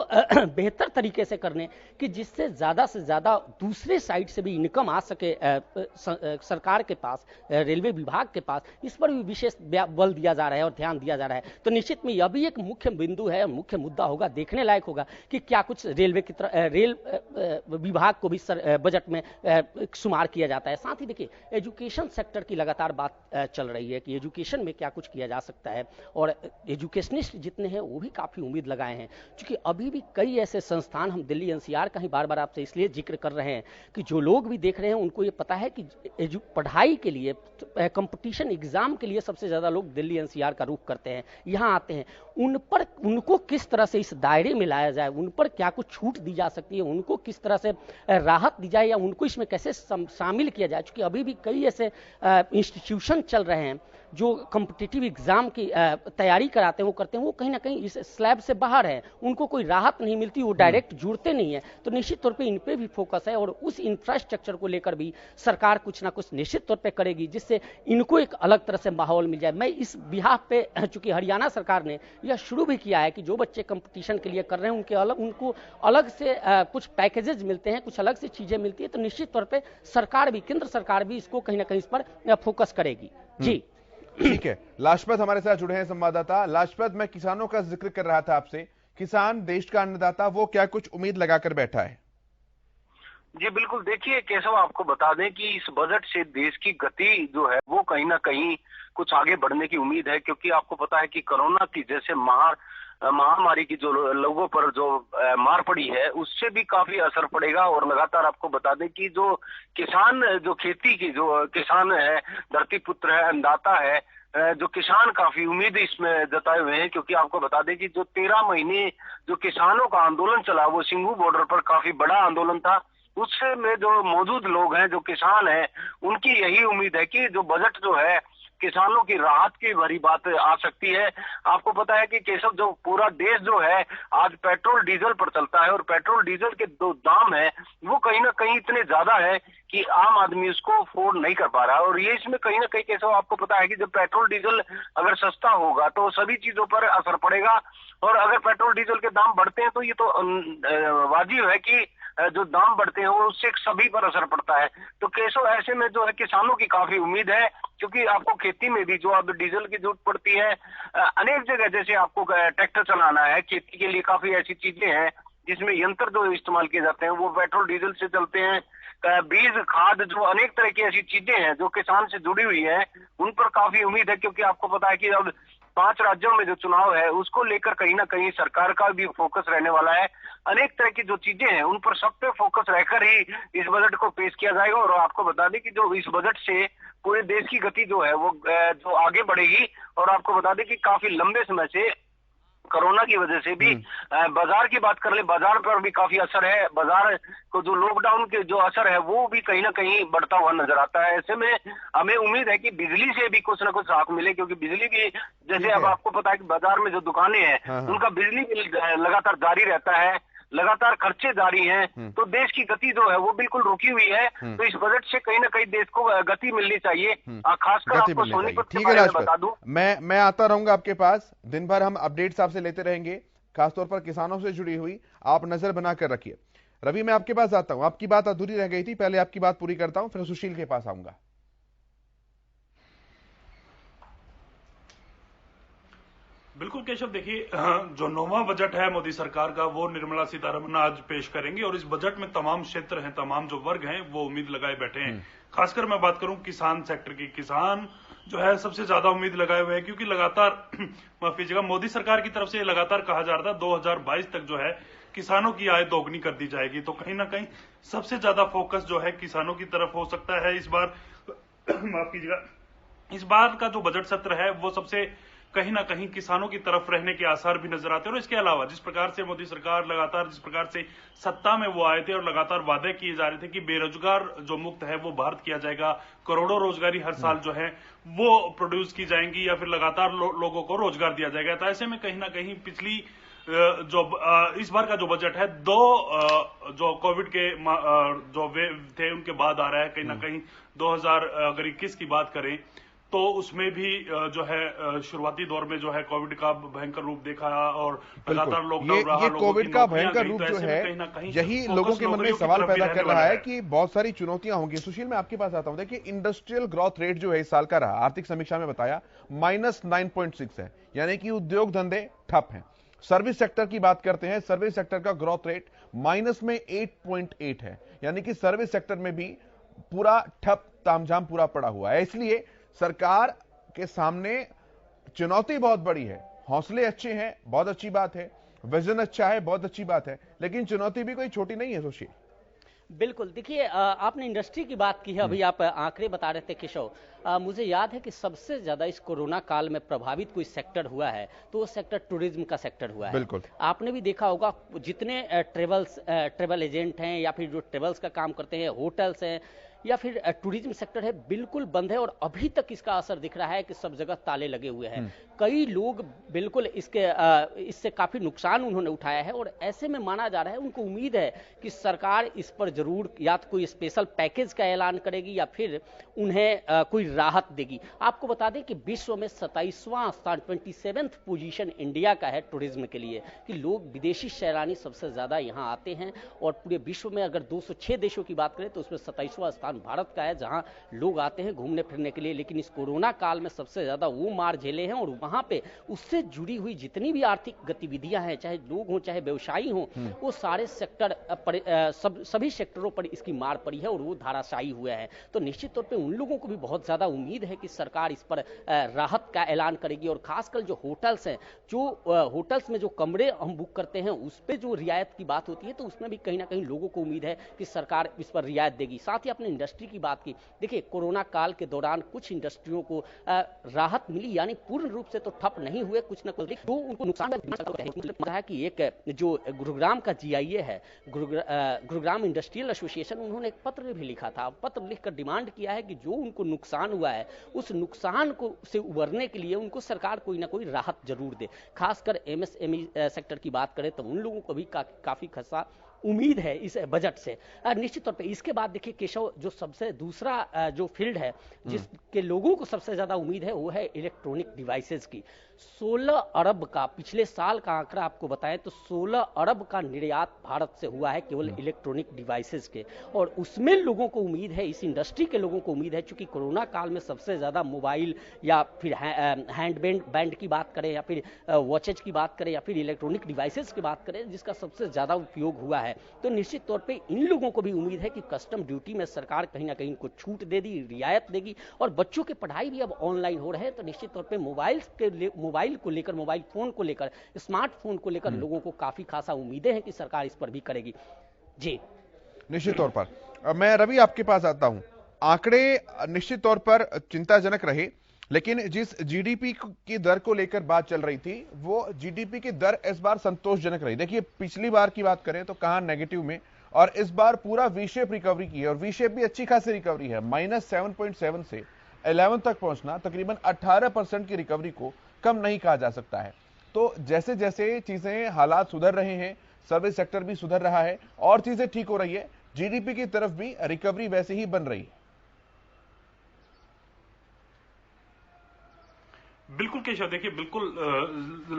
बेहतर तरीके से करने कि जिससे से ज्यादा दूसरे साइड से भी इनकम आ सके सरकार के पास, रेलवे विभाग के पास, इस पर भी विशेष बल दिया जा रहा है और ध्यान दिया जा रहा है। तो निश्चित में यह भी एक मुख्य बिंदु है, मुख्य मुद्दा होगा, देखने लायक होगा कि क्या कुछ रेलवे की तरह रेल विभाग को भी बजट में शुमार किया जाता है। साथ ही देखिए एजुकेशन सेक्टर की लगातार बात चल रही है कि एजुकेशन में क्या कुछ किया जा सकता है, और एजुकेशनिस्ट जितने हैं वो भी काफी उम्मीद लगाए हैं, क्योंकि अभी भी कई ऐसे संस्थान, हम दिल्ली एनसीआर का ही बार बार आपसे इसलिए जिक्र कर रहे हैं कि जो लोग भी देख रहे हैं उनको ये पता है कि पढ़ाई के लिए, कंपटीशन एग्जाम के लिए सबसे ज्यादा लोग दिल्ली एनसीआर का रुख करते हैं, यहाँ आते हैं। उनको किस तरह से इस दायरे में लाया जाए, उन पर क्या कुछ छूट दी जा सकती है, उनको किस तरह से राहत दी जाए या उनको इसमें कैसे शामिल किया जाए, क्योंकि अभी भी कई ऐसे इंस्टीट्यूशन चल रहे हैं जो कॉम्पिटिटिव एग्जाम की तैयारी कराते हैं, वो करते हैं, वो कहीं ना कहीं इस स्लैब से बाहर है, उनको कोई राहत नहीं मिलती, वो डायरेक्ट जुड़ते नहीं है। तो निश्चित तौर पे इन पे भी फोकस है और उस इंफ्रास्ट्रक्चर को लेकर भी सरकार कुछ ना कुछ निश्चित तौर पे करेगी, जिससे इनको एक अलग तरह से माहौल मिल जाए। मैं इस बिहाफ पे, चूंकि हरियाणा सरकार ने यह शुरू भी किया है कि जो बच्चे कंपटीशन के लिए कर रहे हैं उनको अलग से कुछ पैकेजेज मिलते हैं, कुछ अलग से चीजें मिलती है, तो निश्चित तौर पे सरकार भी, केंद्र सरकार भी इसको कहीं ना कहीं इस पर फोकस करेगी। जी ठीक है, लाजपत हमारे साथ जुड़े हैं संवाददाता। लाजपत, मैं किसानों का जिक्र कर रहा था आपसे, किसान देश का अन्नदाता, वो क्या कुछ उम्मीद लगाकर बैठा है? जी बिल्कुल, देखिए केशव, आपको बता दें कि इस बजट से देश की गति जो है वो कहीं ना कहीं कुछ आगे बढ़ने की उम्मीद है, क्योंकि आपको पता है कि कोरोना की जैसे महामारी की जो लोगों पर जो मार पड़ी है उससे भी काफी असर पड़ेगा। और लगातार आपको बता दें कि जो किसान, जो खेती की जो किसान है, धरती पुत्र है, अन्नदाता है, जो किसान काफी उम्मीद इसमें जताए हुए हैं, क्योंकि आपको बता दें कि जो 13 महीने जो किसानों का आंदोलन चला वो सिंघू बॉर्डर पर काफी बड़ा आंदोलन था। उसमें जो मौजूद लोग हैं, जो किसान हैं, उनकी यही उम्मीद है कि जो बजट जो है किसानों की राहत की भरी बात आ सकती है। आपको पता है कि केशव, जो पूरा देश जो है आज पेट्रोल डीजल पर चलता है और पेट्रोल डीजल के जो दाम है वो कहीं ना कहीं इतने ज्यादा है कि आम आदमी उसको अफोर्ड नहीं कर पा रहा। और ये इसमें कहीं ना कहीं केशव, आपको पता है कि जब पेट्रोल डीजल अगर सस्ता होगा तो सभी चीजों पर असर पड़ेगा, और अगर पेट्रोल डीजल के दाम बढ़ते हैं तो ये तो वाजिब है कि जो दाम बढ़ते हैं वो उससे सभी पर असर पड़ता है। तो केशव, ऐसे में जो है किसानों की काफी उम्मीद है, क्योंकि आपको खेती में भी जो अब डीजल की जरूरत पड़ती है, अनेक जगह जैसे आपको ट्रैक्टर चलाना है, खेती के लिए काफी ऐसी चीजें हैं जिसमें यंत्र जो इस्तेमाल किए जाते हैं वो पेट्रोल डीजल से चलते हैं, बीज, खाद, जो अनेक तरह की ऐसी चीजें हैं जो किसान से जुड़ी हुई है, उन पर काफी उम्मीद है। क्योंकि आपको पता है कि अब 5 राज्यों में जो चुनाव है उसको लेकर कहीं ना कहीं सरकार का भी फोकस रहने वाला है। अनेक तरह की जो चीजें हैं उन पर सब पे फोकस रहकर ही इस बजट को पेश किया जाएगा। और आपको बता दें कि जो इस बजट से पूरे देश की गति जो है वो जो आगे बढ़ेगी। और आपको बता दें कि काफी लंबे समय से कोरोना की वजह से भी बाजार की बात कर ले, बाजार पर भी काफी असर है, बाजार को जो लॉकडाउन के जो असर है वो भी कहीं ना कहीं बढ़ता हुआ नजर आता है। ऐसे में हमें उम्मीद है कि बिजली से भी कुछ ना कुछ राहत मिले, क्योंकि बिजली भी जैसे अब आपको पता है कि बाजार में जो दुकानें हैं उनका बिजली बिल लगातार जारी रहता है, लगातार खर्चे जारी हैं, तो देश की गति जो है वो बिल्कुल रुकी हुई है। तो इस बजट से कहीं ना कहीं देश को गति मिलनी चाहिए। खासकर आपको सोनीपत के बारे में बता दूं, मैं आता रहूंगा आपके पास, दिन भर हम अपडेट्स आपसे लेते रहेंगे, खासतौर पर किसानों से जुड़ी हुई, आप नजर बनाकर रखिए। रवि, मैं आपके पास आता हूं, आपकी बात अधूरी रह गई थी, पहले आपकी बात पूरी करता हूं, फिर सुशील के पास आऊंगा। बिल्कुल केशव, देखिए जो 9वां बजट है मोदी सरकार का वो निर्मला सीतारमण आज पेश करेंगे, और इस बजट में तमाम क्षेत्र हैं, तमाम जो वर्ग हैं वो उम्मीद लगाए बैठे हैं। खासकर मैं बात करूं किसान सेक्टर की, किसान जो है सबसे ज्यादा उम्मीद लगाए हुए हैं, क्योंकि लगातार माफ कीजिएगा, मोदी सरकार की तरफ से लगातार कहा जा रहा था 2022 तक जो है किसानों की आय दोगुनी कर दी जाएगी। तो कहीं ना कहीं सबसे ज्यादा फोकस जो है किसानों की तरफ हो सकता है इस बार। माफ कीजिएगा, इस बार का जो बजट सत्र है वो सबसे कहीं ना कहीं किसानों की तरफ रहने के आसार भी नजर आते हैं। और इसके अलावा जिस प्रकार से मोदी सरकार लगातार जिस प्रकार से सत्ता में वो आए थे और लगातार वादे किए जा रहे थे कि बेरोजगार जो मुक्त है वो भारत किया जाएगा, करोड़ों रोजगारी हर साल जो है वो प्रोड्यूस की जाएंगी या फिर लगातार लोगों को रोजगार दिया जाएगा। तो ऐसे में कहीं ना कहीं पिछली जो इस बार का जो बजट है जो कोविड के जो वेव थे उनके बाद आ रहा है। कहीं ना कहीं 2021 की बात करें तो उसमें भी जो है शुरुआती दौर में जो है कोविड का भयंकर रूप देखा और लगातार लॉकडाउन रहा। ये कोविड का भयंकर रूप जो है यही लोगों के मन में सवाल पैदा कर रहा है कि बहुत सारी चुनौतियां होंगी। सुशील, मैं आपके पास आता हूं। देखिए, इंडस्ट्रियल ग्रोथ रेट जो है इस साल का रहा, आर्थिक समीक्षा में बताया -9.6 है, यानी कि उद्योग धंधे ठप हैं। सर्विस सेक्टर की बात करते हैं, सर्विस सेक्टर का ग्रोथ रेट -8.8 है, यानी कि सर्विस सेक्टर में भी पूरा ठप तामझाम पूरा पड़ा हुआ है। इसलिए सरकार के सामने चुनौती बहुत बड़ी है। हौसले अच्छे हैं, बहुत अच्छी बात है, विजन अच्छा है, बहुत अच्छी बात है, लेकिन चुनौती भी कोई छोटी नहीं है। सुशील, बिल्कुल, देखिए आपने इंडस्ट्री की बात की है, अभी आप आंकड़े बता रहे थे केशव। मुझे याद है कि सबसे ज्यादा इस कोरोना काल में प्रभावित कोई सेक्टर हुआ है तो वो सेक्टर टूरिज्म का सेक्टर हुआ है। बिल्कुल, आपने भी देखा होगा जितने ट्रेवल एजेंट हैं या फिर जो ट्रेवल्स का काम करते हैं, होटल्स हैं या फिर टूरिज्म सेक्टर है, बिल्कुल बंद है और अभी तक इसका असर दिख रहा है कि सब जगह ताले लगे हुए हैं। कई लोग बिल्कुल इससे काफी नुकसान उन्होंने उठाया है और ऐसे में माना जा रहा है, उनको उम्मीद है कि सरकार इस पर जरूर या तो कोई स्पेशल पैकेज का ऐलान करेगी या फिर उन्हें कोई राहत देगी। आपको बता दें कि विश्व में 27वां स्थान 27th पोजीशन इंडिया का है टूरिज्म के लिए, कि लोग विदेशी सैलानी सबसे ज्यादा यहाँ आते हैं और पूरे विश्व में अगर 206 देशों की बात करें तो उसमें 27वां स्थान भारत का है जहां लोग आते हैं घूमने फिरने के लिए। लेकिन इस कोरोना काल में सबसे ज्यादा वो मार झेले हैं और वहां पे उससे जुड़ी हुई जितनी भी आर्थिक गतिविधियां हैं, चाहे लोग हों चाहे व्यवसायी हों, वो सारे सेक्टर सभी सेक्टरों पर इसकी मार पड़ी है और वो धाराशायी हुए हैं। तो निश्चित तौर पे उन लोगों को भी बहुत ज्यादा उम्मीद है कि सरकार इस पर राहत का ऐलान करेगी और खासकर जो होटल्स हैं, जो होटल्स में जो कमरे हम बुक करते हैं उस पर जो रियायत की बात होती है तो उसमें भी कहीं ना कहीं लोगों को उम्मीद है कि सरकार इस पर रियायत देगी। साथ ही अपने इंडस्ट्री की बात की, देखिए कोरोना काल के दौरान कुछ इंडस्ट्रियों को राहत मिली, यानी पूर्ण रूप से तो ठप नहीं हुए, कुछ न कुछ तो उनको नुकसान है कि एक जो गुरुग्राम का GIA है, गुरुग्राम इंडस्ट्रियल एसोसिएशन, उन्होंने एक पत्र भी लिखा था। पत्र लिखकर डिमांड किया है कि जो उनको नुकसान हुआ है उस नुकसान को से उबरने के लिए उनको सरकार कोई ना कोई राहत जरूर दे। खासकर MSME सेक्टर की बात करें तो उन लोगों को भी काफी खासा उम्मीद है इस बजट से। निश्चित तौर पे इसके बाद देखिए केशव, जो सबसे दूसरा जो फील्ड है जिसके लोगों को सबसे ज्यादा उम्मीद है वो है इलेक्ट्रॉनिक डिवाइसेस की। 16 अरब का पिछले साल का आंकड़ा आपको बताएं तो 16 अरब का निर्यात भारत से हुआ है केवल इलेक्ट्रॉनिक डिवाइसेस के, और उसमें लोगों को उम्मीद है, इस इंडस्ट्री के लोगों को उम्मीद है, चूंकि कोरोना काल में सबसे ज्यादा मोबाइल या फिर हैंड बैंड की बात करें या फिर वॉचेज की बात करें या फिर इलेक्ट्रॉनिक डिवाइसेस की बात करें जिसका सबसे ज्यादा उपयोग हुआ है, तो निश्चित तौर पे इन लोगों को भी उम्मीद है कि कस्टम ड्यूटी में सरकार कहीं ना कहीं इनको छूट दे दी, रियायत देगी। और बच्चों की पढ़ाई भी अब ऑनलाइन हो रहे हैं तो निश्चित तौर पे मोबाइल को लेकर, मोबाइल फोन को लेकर, स्मार्टफोन को लेकर लोगों को काफी खासा उम्मीदें हैं कि सरकार इस पर भी करेगी। जी निश्चित तौर पर मैं रवि आपके पास आता हूं। आंकड़े निश्चित तौर पर चिंताजनक रहे, लेकिन जिस जीडीपी की दर को लेकर बात चल रही थी वो जीडीपी की दर इस बार संतोषजनक रही। देखिए पिछली बार की बात करें तो कहां नेगेटिव में, और इस बार पूरा वी शेप रिकवरी की है और वी शेप भी अच्छी खासी रिकवरी है। -7.7 से 11 तक पहुंचना तकरीबन 18% की रिकवरी को कम नहीं कहा जा सकता है। तो जैसे जैसे चीजें हालात सुधर रहे हैं, सर्विस सेक्टर भी सुधर रहा है और चीजें ठीक हो रही है, जीडीपी की तरफ भी रिकवरी वैसे ही बन रही है। बिल्कुल केशव, देखिए बिल्कुल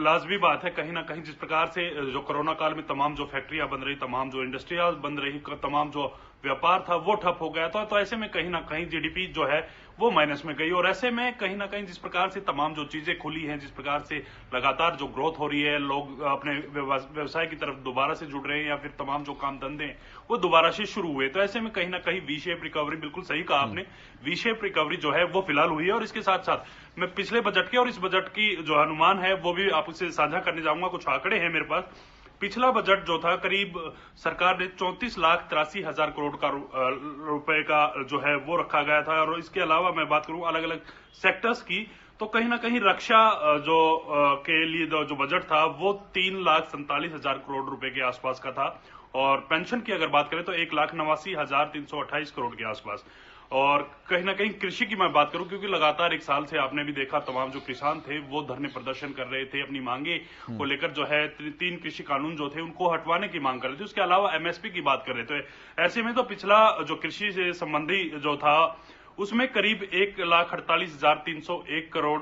लाजमी बात है कहीं ना कहीं जिस प्रकार से जो कोरोना काल में तमाम जो फैक्ट्रियां बन रही, तमाम जो इंडस्ट्रियां बन रही, तमाम जो व्यापार था वो ठप हो गया था। तो ऐसे में कहीं ना कहीं जीडीपी जो है वो माइनस में गई। और ऐसे में कहीं ना कहीं जिस प्रकार से तमाम जो चीजें खुली हैं, जिस प्रकार से लगातार जो ग्रोथ हो रही है, लोग अपने व्यवसाय की तरफ दोबारा से जुड़ रहे हैं या फिर तमाम जो काम धंधे वो दोबारा से शुरू हुए, तो ऐसे में कहीं ना कहीं वी शेप रिकवरी, बिल्कुल सही कहा आपने, वी शेप रिकवरी जो है वो फिलहाल हुई है। और इसके साथ साथ मैं पिछले बजट के और इस बजट की जो अनुमान है वो भी आपसे साझा करने जाऊंगा। कुछ आंकड़े हैं मेरे पास। पिछला बजट जो था करीब सरकार ने 34,83,000 करोड़ का रुपए का जो है वो रखा गया था। और इसके अलावा मैं बात करूं अलग अलग सेक्टर्स की, तो कहीं ना कहीं रक्षा जो के लिए जो बजट था वो 3,47,000 करोड़ रुपए के आसपास का था। और पेंशन की अगर बात करें तो 1,89,328 करोड़ के आसपास। और कहीं ना कहीं कृषि की मैं बात करूं, क्योंकि लगातार एक साल से आपने भी देखा तमाम जो किसान थे वो धरने प्रदर्शन कर रहे थे, अपनी मांगे को लेकर जो है 3 कृषि कानून जो थे उनको हटवाने की मांग कर रहे थे। उसके अलावा एमएसपी की बात कर रहे थे। ऐसे में तो पिछला जो कृषि से संबंधी जो था उसमें करीब 1,48,301 करोड़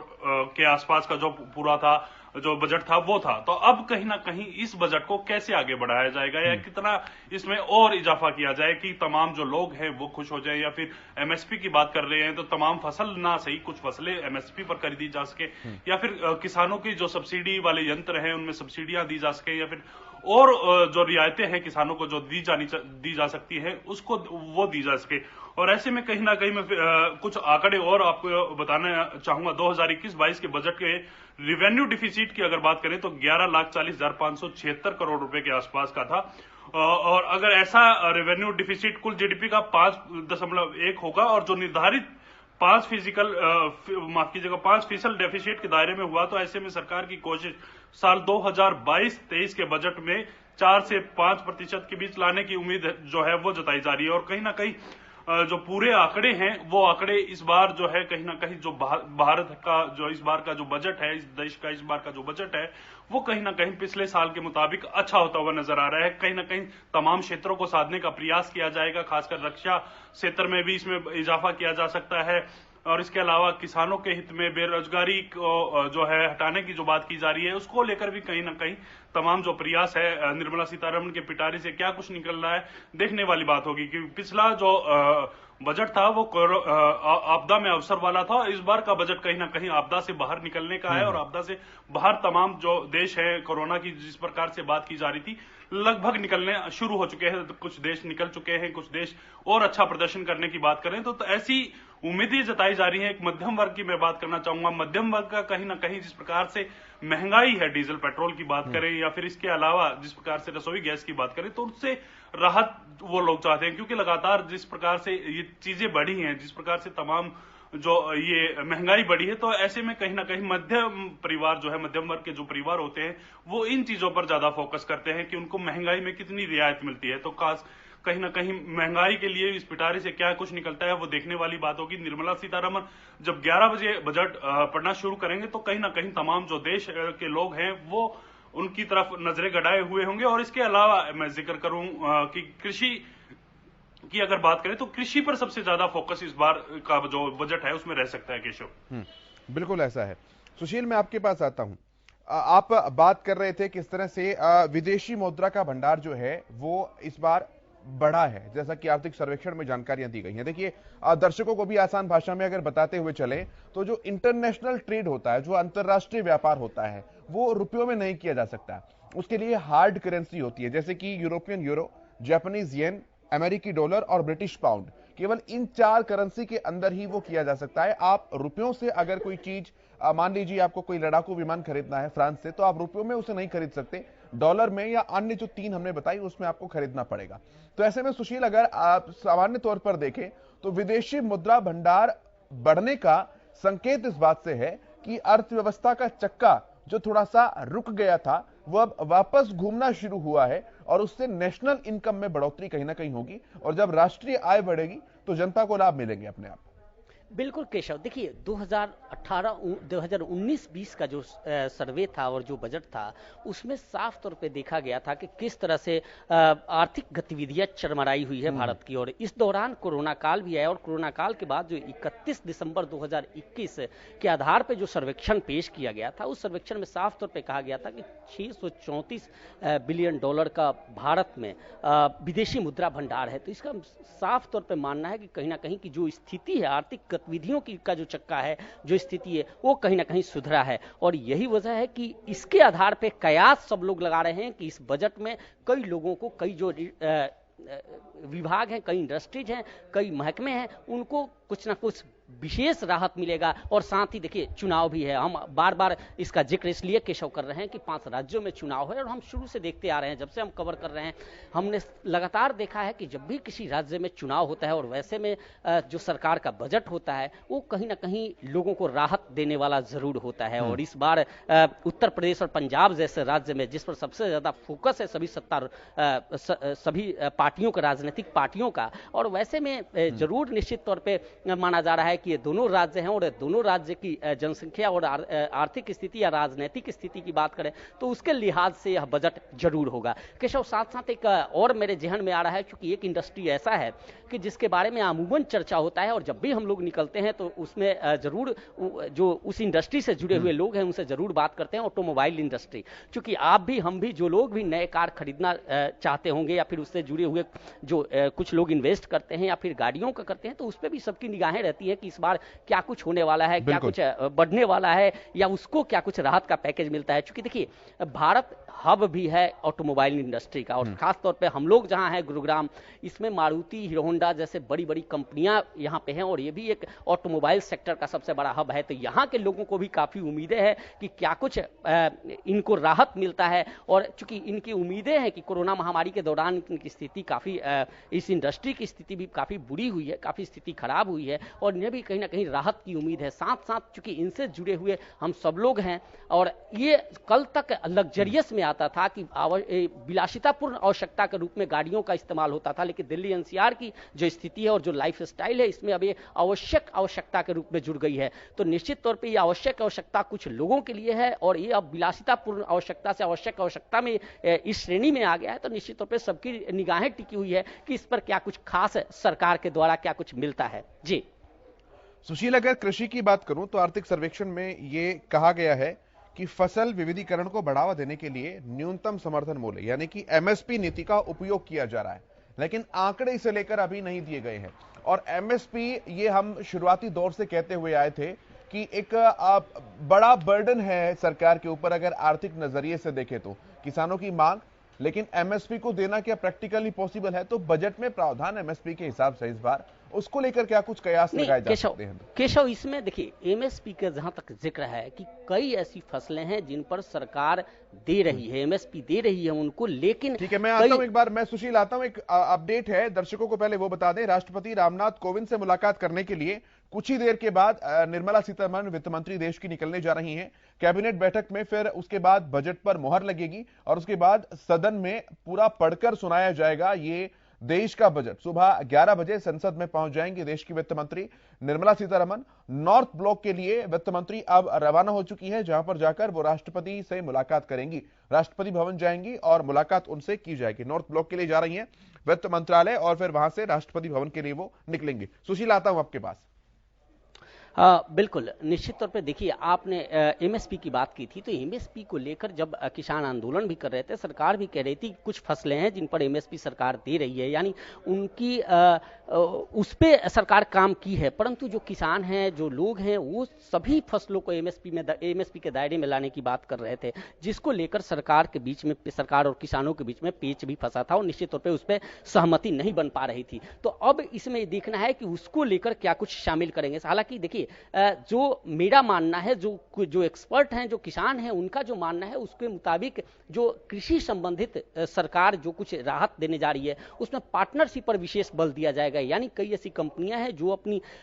के आसपास का जो पूरा था जो बजट था वो था। तो अब कहीं ना कहीं इस बजट को कैसे आगे बढ़ाया जाएगा या कितना इसमें और इजाफा किया जाए कि तमाम जो लोग हैं वो खुश हो जाए। या फिर एमएसपी की बात कर रहे हैं तो तमाम फसल ना सही कुछ फसलें एमएसपी पर खरीदी जा सके, या फिर किसानों की जो सब्सिडी वाले यंत्र हैं उनमें सब्सिडियां दी जा सके, या फिर और जो रियायतें हैं किसानों को जो दी जा सकती है उसको वो दी जा सके। और ऐसे में कहीं ना कहीं मैं कुछ आंकड़े और आपको बताना चाहूंगा। 2021-22 के बजट के रिवेन्यू डिफिसिट की अगर बात करें तो 11,40,576 करोड़ रुपए के आसपास का था। और अगर ऐसा रेवेन्यू डिफिसिट कुल जीडीपी का 5.1 होगा और जो निर्धारित 5% डेफिसिट के दायरे में हुआ, तो ऐसे में सरकार की कोशिश साल 2022-23 के बजट में 4 से 5% के बीच लाने की उम्मीद जो है वो जताई जा रही है। और कहीं ना कहीं जो पूरे आंकड़े हैं वो आंकड़े इस बार जो है कहीं ना कहीं जो भारत का जो इस बार का जो बजट है, इस देश का इस बार का जो बजट है वो कहीं ना कहीं पिछले साल के मुताबिक अच्छा होता हुआ नजर आ रहा है। कहीं ना कहीं तमाम क्षेत्रों को साधने का प्रयास किया जाएगा, खासकर रक्षा क्षेत्र में भी इसमें इजाफा किया जा सकता है। और इसके अलावा किसानों के हित में बेरोजगारी को जो है हटाने की जो बात की जा रही है उसको लेकर भी कहीं ना कहीं तमाम जो प्रयास है निर्मला सीतारमण के पिटारे से क्या कुछ निकल रहा है देखने वाली बात होगी। क्योंकि पिछला जो बजट था वो आपदा में अवसर वाला था। इस बार का बजट कहीं ना कहीं आपदा से बाहर निकलने का है और आपदा से बाहर तमाम जो देश है कोरोना की जिस प्रकार से बात की जा रही थी लगभग निकलने शुरू हो चुके हैं। कुछ देश निकल चुके हैं, कुछ देश और अच्छा प्रदर्शन करने की बात करें तो ऐसी उम्मीदें जताई जा रही हैं। एक मध्यम वर्ग की मैं बात करना चाहूंगा। मध्यम वर्ग का कहीं ना कहीं जिस प्रकार से महंगाई है, डीजल पेट्रोल की बात करें या फिर इसके अलावा जिस प्रकार से रसोई गैस की बात करें, तो उससे राहत वो लोग चाहते हैं। क्योंकि लगातार जिस प्रकार से ये चीजें बढ़ी हैं, जिस प्रकार से तमाम जो ये महंगाई बढ़ी है, तो ऐसे में कहीं ना कहीं मध्यम परिवार जो है, मध्यम वर्ग के जो परिवार होते हैं वो इन चीजों पर ज्यादा फोकस करते हैं कि उनको महंगाई में कितनी रियायत मिलती है। तो खास कहीं ना कहीं महंगाई के लिए इस पिटारे से क्या कुछ निकलता है वो देखने वाली बात होगी। निर्मला सीतारमण जब 11 बजे बजट पढ़ना शुरू करेंगे तो कहीं ना कहीं तमाम जो देश के लोग हैं वो उनकी तरफ नजरें गड़ाए हुए होंगे। और इसके अलावा मैं जिक्र करूं कि कृषि की अगर बात करें तो कृषि पर सबसे ज्यादा फोकस इस बार का जो बजट है उसमें रह सकता है। केशव, बिल्कुल ऐसा है। सुशील, मैं आपके पास आता हूं। आप बात कर रहे थे किस तरह से विदेशी मुद्रा का भंडार जो है वो इस बार बढ़ा है, जैसा कि आर्थिक सर्वेक्षण में जानकारियां दी गई हैं। देखिए, दर्शकों को भी आसान भाषा में अगर बताते हुए चले तो जो इंटरनेशनल ट्रेड होता है, जो अंतरराष्ट्रीय व्यापार होता है, वो रुपयों में नहीं किया जा सकता। उसके लिए हार्ड करेंसी होती है, जैसे कि यूरोपियन यूरो, जापानीज येन, अमेरिकी डॉलर और ब्रिटिश पाउंड। केवल इन 4 करेंसी के अंदर ही वो किया जा सकता है। आप रुपयों से अगर कोई चीज, मान लीजिए आपको कोई लड़ाकू विमान खरीदना है फ्रांस से, तो आप रुपयों में उसे नहीं खरीद सकते, डॉलर में या अन्य जो 3 हमने बताई उसमें आपको खरीदना पड़ेगा। तो ऐसे में सुशील, अगर आप सामान्य तौर पर देखें तो विदेशी मुद्रा भंडार बढ़ने का संकेत इस बात से है कि अर्थव्यवस्था का चक्का जो थोड़ा सा रुक गया था वो अब वापस घूमना शुरू हुआ है और उससे नेशनल इनकम में बढ़ोतरी कहीं ना कहीं होगी। और जब राष्ट्रीय आय बढ़ेगी तो जनता को लाभ मिलेंगे अपने आप। बिल्कुल केशव, देखिए 2019-20 का जो सर्वे था और जो बजट था उसमें साफ तौर पे देखा गया था कि किस तरह से आर्थिक गतिविधियां चरमराई हुई है भारत की। और इस दौरान कोरोना काल भी है और कोरोना काल के बाद जो 31 दिसंबर 2021 के आधार पे जो सर्वेक्षण पेश किया गया था उस सर्वेक्षण में साफ तौर पे कहा गया था कि 634 बिलियन डॉलर का भारत में विदेशी मुद्रा भंडार है। तो इसका साफ तौर पे मानना है कि कहीं ना कहीं की जो स्थिति है, आर्थिक गतिविधियों की का जो चक्का है, जो स्थिति है वो कहीं ना कहीं सुधरा है। और यही वजह है कि इसके आधार पे कयास सब लोग लगा रहे हैं कि इस बजट में कई लोगों को, कई जो विभाग हैं, कई इंडस्ट्रीज हैं, कई महकमे हैं, उनको कुछ ना कुछ विशेष राहत मिलेगा। और साथ ही देखिए चुनाव भी है, हम बार बार इसका जिक्र इसलिए केशव कर रहे हैं कि 5 राज्यों में चुनाव है और हम शुरू से देखते आ रहे हैं, जब से हम कवर कर रहे हैं हमने लगातार देखा है कि जब भी किसी राज्य में चुनाव होता है और वैसे में जो सरकार का बजट होता है वो कहीं ना कहीं लोगों को राहत देने वाला जरूर होता है। और इस बार उत्तर प्रदेश और पंजाब जैसे राज्य में जिस पर सबसे ज्यादा फोकस है सभी पार्टियों का, राजनीतिक पार्टियों का, और वैसे में जरूर निश्चित तौर पर माना जा रहा है कि ये दोनों राज्य हैं और दोनों राज्य की जनसंख्या और आर्थिक स्थिति या राजनीतिक स्थिति की बात करें तो उसके लिहाज से यह बजट जरूर होगा। केशव, साथ साथ एक और मेरे जहन में आ रहा है, क्योंकि एक इंडस्ट्री ऐसा है कि जिसके बारे में अमूमन चर्चा होता है और जब भी हम लोग निकलते हैं तो उसमें जरूर जो उस इंडस्ट्री से जुड़े हुए लोग हैं उनसे जरूर बात करते हैं, ऑटोमोबाइल इंडस्ट्री। क्योंकि आप भी, हम भी, जो लोग भी नए कार खरीदना चाहते होंगे या फिर उससे जुड़े हुए जो कुछ लोग इन्वेस्ट करते हैं या फिर गाड़ियों का करते हैं, तो उस पर भी सबकी निगाहें रहती है कि इस बार क्या कुछ होने वाला है, क्या कुछ बढ़ने वाला है या उसको क्या कुछ राहत का पैकेज मिलता है। क्योंकि देखिए भारत हब भी है ऑटोमोबाइल इंडस्ट्री का, और खास तौर पे हम लोग जहां हैं गुरुग्राम, इसमें मारुति, हीरो होंडा जैसे बड़ी बड़ी कंपनियां यहां पे हैं और ये भी एक ऑटोमोबाइल सेक्टर का सबसे बड़ा हब है। तो यहां के लोगों को भी काफी उम्मीदें हैं कि क्या कुछ इनको राहत मिलता है। और चूंकि इनकी उम्मीदें हैं कि कोरोना महामारी के दौरान इनकी स्थिति काफी, इस इंडस्ट्री की स्थिति भी काफी बुरी हुई है, काफी स्थिति खराब हुई है और इन्हें भी कहीं ना कहीं राहत की उम्मीद है। साथ साथ चूंकि इनसे जुड़े हुए हम सब लोग हैं और ये कल तक लग्जरियस में आता था कि विलासितापूर्ण आवश्यकता के रूप में गाड़ियों का इस्तेमाल होता था, लेकिन दिल्ली एनसीआर की जो स्थिति है और जो लाइफ स्टाइल है इसमें अब ये आवश्यकता के रूप में जुड़ गई है। तो निश्चित तौर पे ये आवश्यकता कुछ लोगों के लिए है और ये अब विलासितापूर्ण आवश्यकता से आवश्यकता में इस श्रेणी में आ गया है। तो निश्चित तौर पर सबकी निगाहें टिकी हुई है कि इस पर क्या कुछ खास सरकार के द्वारा क्या कुछ मिलता है। जी सुशील, अगर कृषि की बात करूं तो आर्थिक सर्वेक्षण में ये कहा गया है कि फसल विविधीकरण को बढ़ावा देने के लिए न्यूनतम समर्थन मूल्य यानी कि एमएसपी नीति का उपयोग किया जा रहा है, लेकिन आंकड़े इसे लेकर अभी नहीं दिए गए हैं। और एमएसपी, ये हम शुरुआती दौर से कहते हुए आए थे कि एक बड़ा बर्डन है सरकार के ऊपर अगर आर्थिक नजरिए से देखें तो किसानों की मांग, लेकिन एमएसपी को देना क्या प्रैक्टिकली पॉसिबल है? तो बजट में प्रावधान एमएसपी के हिसाब से इस बार उसको लेकर क्या कुछ कयास लगाए जा सकते हैं? केशव, इसमें देखिए एमएसपी का जहां तक जिक्र है कि कई ऐसी फसलें हैं जिन पर सरकार दे रही है, एमएसपी दे रही है उनको, लेकिन ठीक है, मैं आता हूं एक बार, मैं सुशील आता हूं, एक अपडेट है दर्शकों को पहले वो बता दें। राष्ट्रपति रामनाथ कोविंद से मुलाकात करने के लिए कुछ ही देर के बाद निर्मला सीतारमण वित्त मंत्री देश की निकलने जा रही हैं कैबिनेट बैठक में, फिर उसके बाद बजट पर मुहर लगेगी और उसके बाद सदन में पूरा पढ़कर सुनाया जाएगा ये देश का बजट। सुबह 11 बजे संसद में पहुंच जाएंगे देश की वित्त मंत्री निर्मला सीतारमण। नॉर्थ ब्लॉक के लिए वित्त मंत्री अब रवाना हो चुकी है, जहां पर जाकर वो राष्ट्रपति से मुलाकात करेंगी, राष्ट्रपति भवन जाएंगी और मुलाकात उनसे की जाएगी। नॉर्थ ब्लॉक के लिए जा रही हैं वित्त मंत्रालय और फिर वहां से राष्ट्रपति भवन के लिए वो निकलेंगे। सुशील, आता हूं आपके पास। बिल्कुल, निश्चित तौर पे देखिए आपने एमएसपी की बात की थी, तो एमएसपी को लेकर जब किसान आंदोलन भी कर रहे थे, सरकार भी कह रही थी कुछ फसलें हैं जिन पर एमएसपी सरकार दे रही है, यानी उनकी उस पे सरकार काम की है, परंतु जो किसान हैं, जो लोग हैं, वो सभी फसलों को एमएसपी के दायरे में लाने की बात कर रहे थे, जिसको लेकर सरकार के बीच में, सरकार और किसानों के बीच में पेच भी फंसा था और निश्चित तौर पर उस पर सहमति नहीं बन पा रही थी। तो अब इसमें देखना है कि उसको लेकर क्या कुछ शामिल करेंगे। हालांकि देखिए देखिए जो मेरा मानना है, जो एक्सपर्ट हैं, जो किसान हैं, उनका जो मानना है उसके मुताबिक जो कृषि संबंधित सरकार जो कुछ राहत देने जा रही है उसमें पार्टनरशिप पर विशेष बल दिया जाएगा। यानी कई ऐसी कंपनियां हैं जो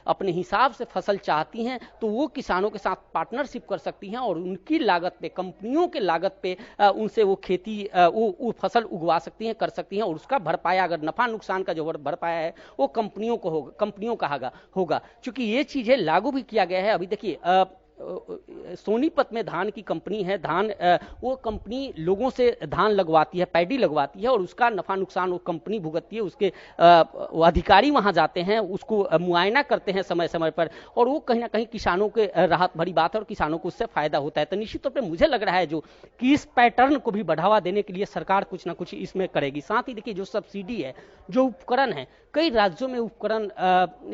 अपने हिसाब से फसल चाहती हैं तो वो किसानों के साथ पार्टनरशिप कर सकती हैं और उनकी लागत पे, कंपनियों के लागत पे उनसे वो खेती वो फसल उगवा सकती हैं, कर सकती हैं और उसका भरपाया, अगर नफा नुकसान का जो भरपाया है वो कंपनियों का होगा। चूंकि ये चीजें लागू भी किया गया है। अभी देखिए सोनीपत में धान की कंपनी है, वो कंपनी लोगों से धान लगवाती है, पैडी लगवाती है और उसका नफा नुकसान वो कंपनी भुगतती है। उसके अधिकारी वहां जाते हैं, उसको मुआयना करते हैं समय समय पर और वो कहीं ना कहीं किसानों के राहत भरी बात है और किसानों को उससे फायदा होता है। तो निश्चित तौर पर मुझे लग रहा है जो कि इस पैटर्न को भी बढ़ावा देने के लिए सरकार कुछ ना कुछ इसमें करेगी। साथ ही देखिए जो सब्सिडी है, जो उपकरण है, कई राज्यों में उपकरण,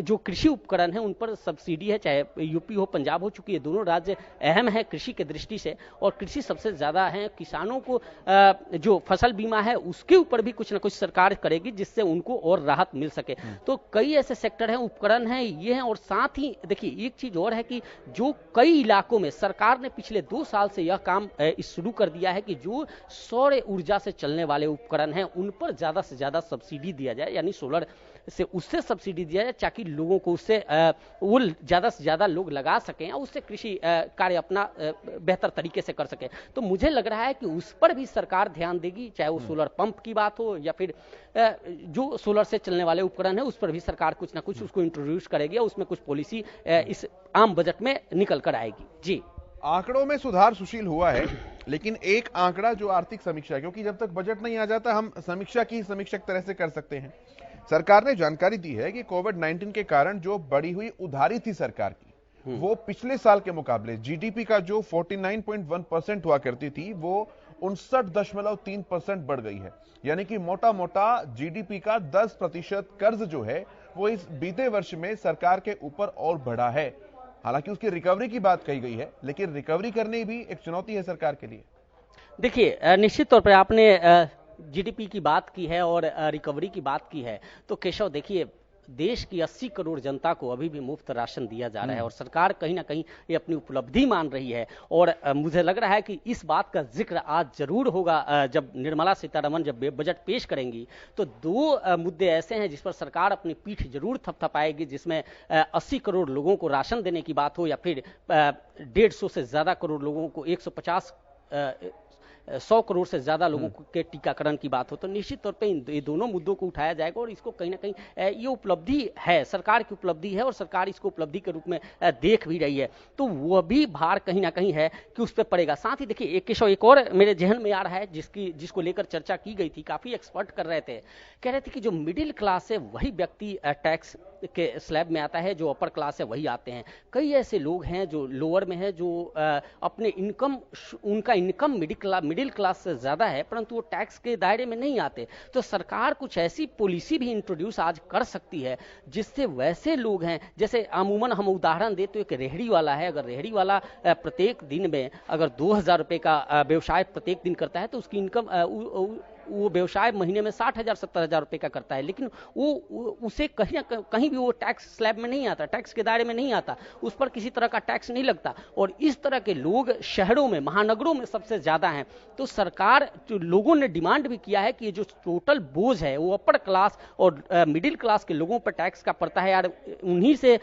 जो कृषि उपकरण है उन पर सब्सिडी है, चाहे यूपी हो, पंजाब हो, चूंकि ये दोनों राज्य अहम है कृषि के दृष्टि से और कृषि सबसे ज्यादा है। किसानों को जो फसल बीमा है उसके ऊपर भी कुछ ना कुछ सरकार करेगी जिससे उनको और राहत मिल सके। तो कई ऐसे सेक्टर हैं, उपकरण हैं, ये हैं। और साथ ही देखिए एक चीज और है कि जो कई इलाकों में सरकार ने पिछले 2 साल से यह काम शुरू कर दिया है कि जो सौर ऊर्जा से चलने वाले उपकरण हैं उन पर ज्यादा से ज्यादा सब्सिडी दिया जाए, यानी सोलर से उससे सब्सिडी दिया जाए ताकि लोगों को उससे वो ज्यादा से ज्यादा लोग लगा सकें और उससे कृषि कार्य अपना बेहतर तरीके से कर सकें। तो मुझे लग रहा है कि उस पर भी सरकार ध्यान देगी, चाहे वो सोलर पंप की बात हो या फिर जो सोलर से चलने वाले उपकरण है उस पर भी सरकार कुछ ना कुछ उसको इंट्रोड्यूस करेगी और उसमें कुछ पॉलिसी इस आम बजट में निकल कर आएगी। जी, आंकड़ों में सुधार सुशील हुआ है, लेकिन एक आंकड़ा जो आर्थिक समीक्षा, क्योंकि जब तक बजट नहीं आ जाता हम समीक्षा की समीक्षा तरह से कर सकते हैं। सरकार ने जानकारी दी है कि कोविड-19 के कारण जो बढ़ी हुई उधारी थी सरकार की, वो पिछले साल के मुकाबले जीडीपी का जो 49.1% हुआ करती थी वो 59.3% बढ़ गई है। यानी कि मोटा मोटा जीडीपी का 10% कर्ज जो है वो इस बीते वर्ष में सरकार के ऊपर और बढ़ा है। हालांकि उसकी रिकवरी की बात कही गई है, लेकिन रिकवरी करनी भी एक चुनौती है सरकार के लिए। देखिए निश्चित तौर पर आपने जीडीपी की बात की है और रिकवरी की बात की है, तो केशव देखिए देश की 80 करोड़ जनता को अभी भी मुफ्त राशन दिया जा रहा है और सरकार कहीं ना कहीं ये अपनी उपलब्धि मान रही है। और मुझे लग रहा है कि इस बात का जिक्र आज जरूर होगा जब निर्मला सीतारमण जब बजट पेश करेंगी, तो 2 मुद्दे ऐसे हैं जिस पर सरकार अपनी पीठ जरूर थपथपाएगी, जिसमें 80 करोड़ लोगों को राशन देने की बात हो या फिर 150 से ज्यादा करोड़ लोगों को 100 करोड़ से ज्यादा लोगों के टीकाकरण की बात हो। तो निश्चित तौर पे ये दोनों मुद्दों को उठाया जाएगा और इसको कहीं ना कहीं ये उपलब्धि है, सरकार की उपलब्धि है और सरकार इसको उपलब्धि के रूप में देख भी रही है। तो वो भी भार कहीं ना कहीं है कि उस पर पड़ेगा। साथ ही देखिए एक और मेरे जहन में आ रहा है जिसको लेकर चर्चा की गई थी, काफी एक्सपर्ट कर रहे थे, कह रहे थे कि जो मिडिल क्लास है वही व्यक्ति टैक्स के स्लैब में आता है, जो अपर क्लास है वही आते हैं। कई ऐसे लोग हैं जो लोअर में है, जो अपने उनका इनकम मिडिल क्लास से ज्यादा है परंतु वो टैक्स के दायरे में नहीं आते। तो सरकार कुछ ऐसी पॉलिसी भी इंट्रोड्यूस आज कर सकती है जिससे वैसे लोग हैं, जैसे अमूमन हम उदाहरण दे तो एक रेहड़ी वाला है, अगर रेहड़ी वाला प्रत्येक दिन में अगर 2000 रुपए का व्यवसाय प्रत्येक दिन करता है तो उसकी इनकम वो व्यवसाय महीने में 60,000 70,000 रुपए का करता है, लेकिन वो उसे कहीं भी वो टैक्स स्लैब में नहीं आता, टैक्स के दायरे में नहीं आता, उस पर किसी तरह का टैक्स नहीं लगता। और इस तरह के लोग शहरों में, महानगरों में सबसे ज्यादा हैं। तो सरकार, लोगों ने डिमांड भी किया है कि ये जो टोटल बोझ है वो अपर क्लास और मिडिल क्लास के लोगों पर टैक्स का पड़ता है यार, उन्हीं से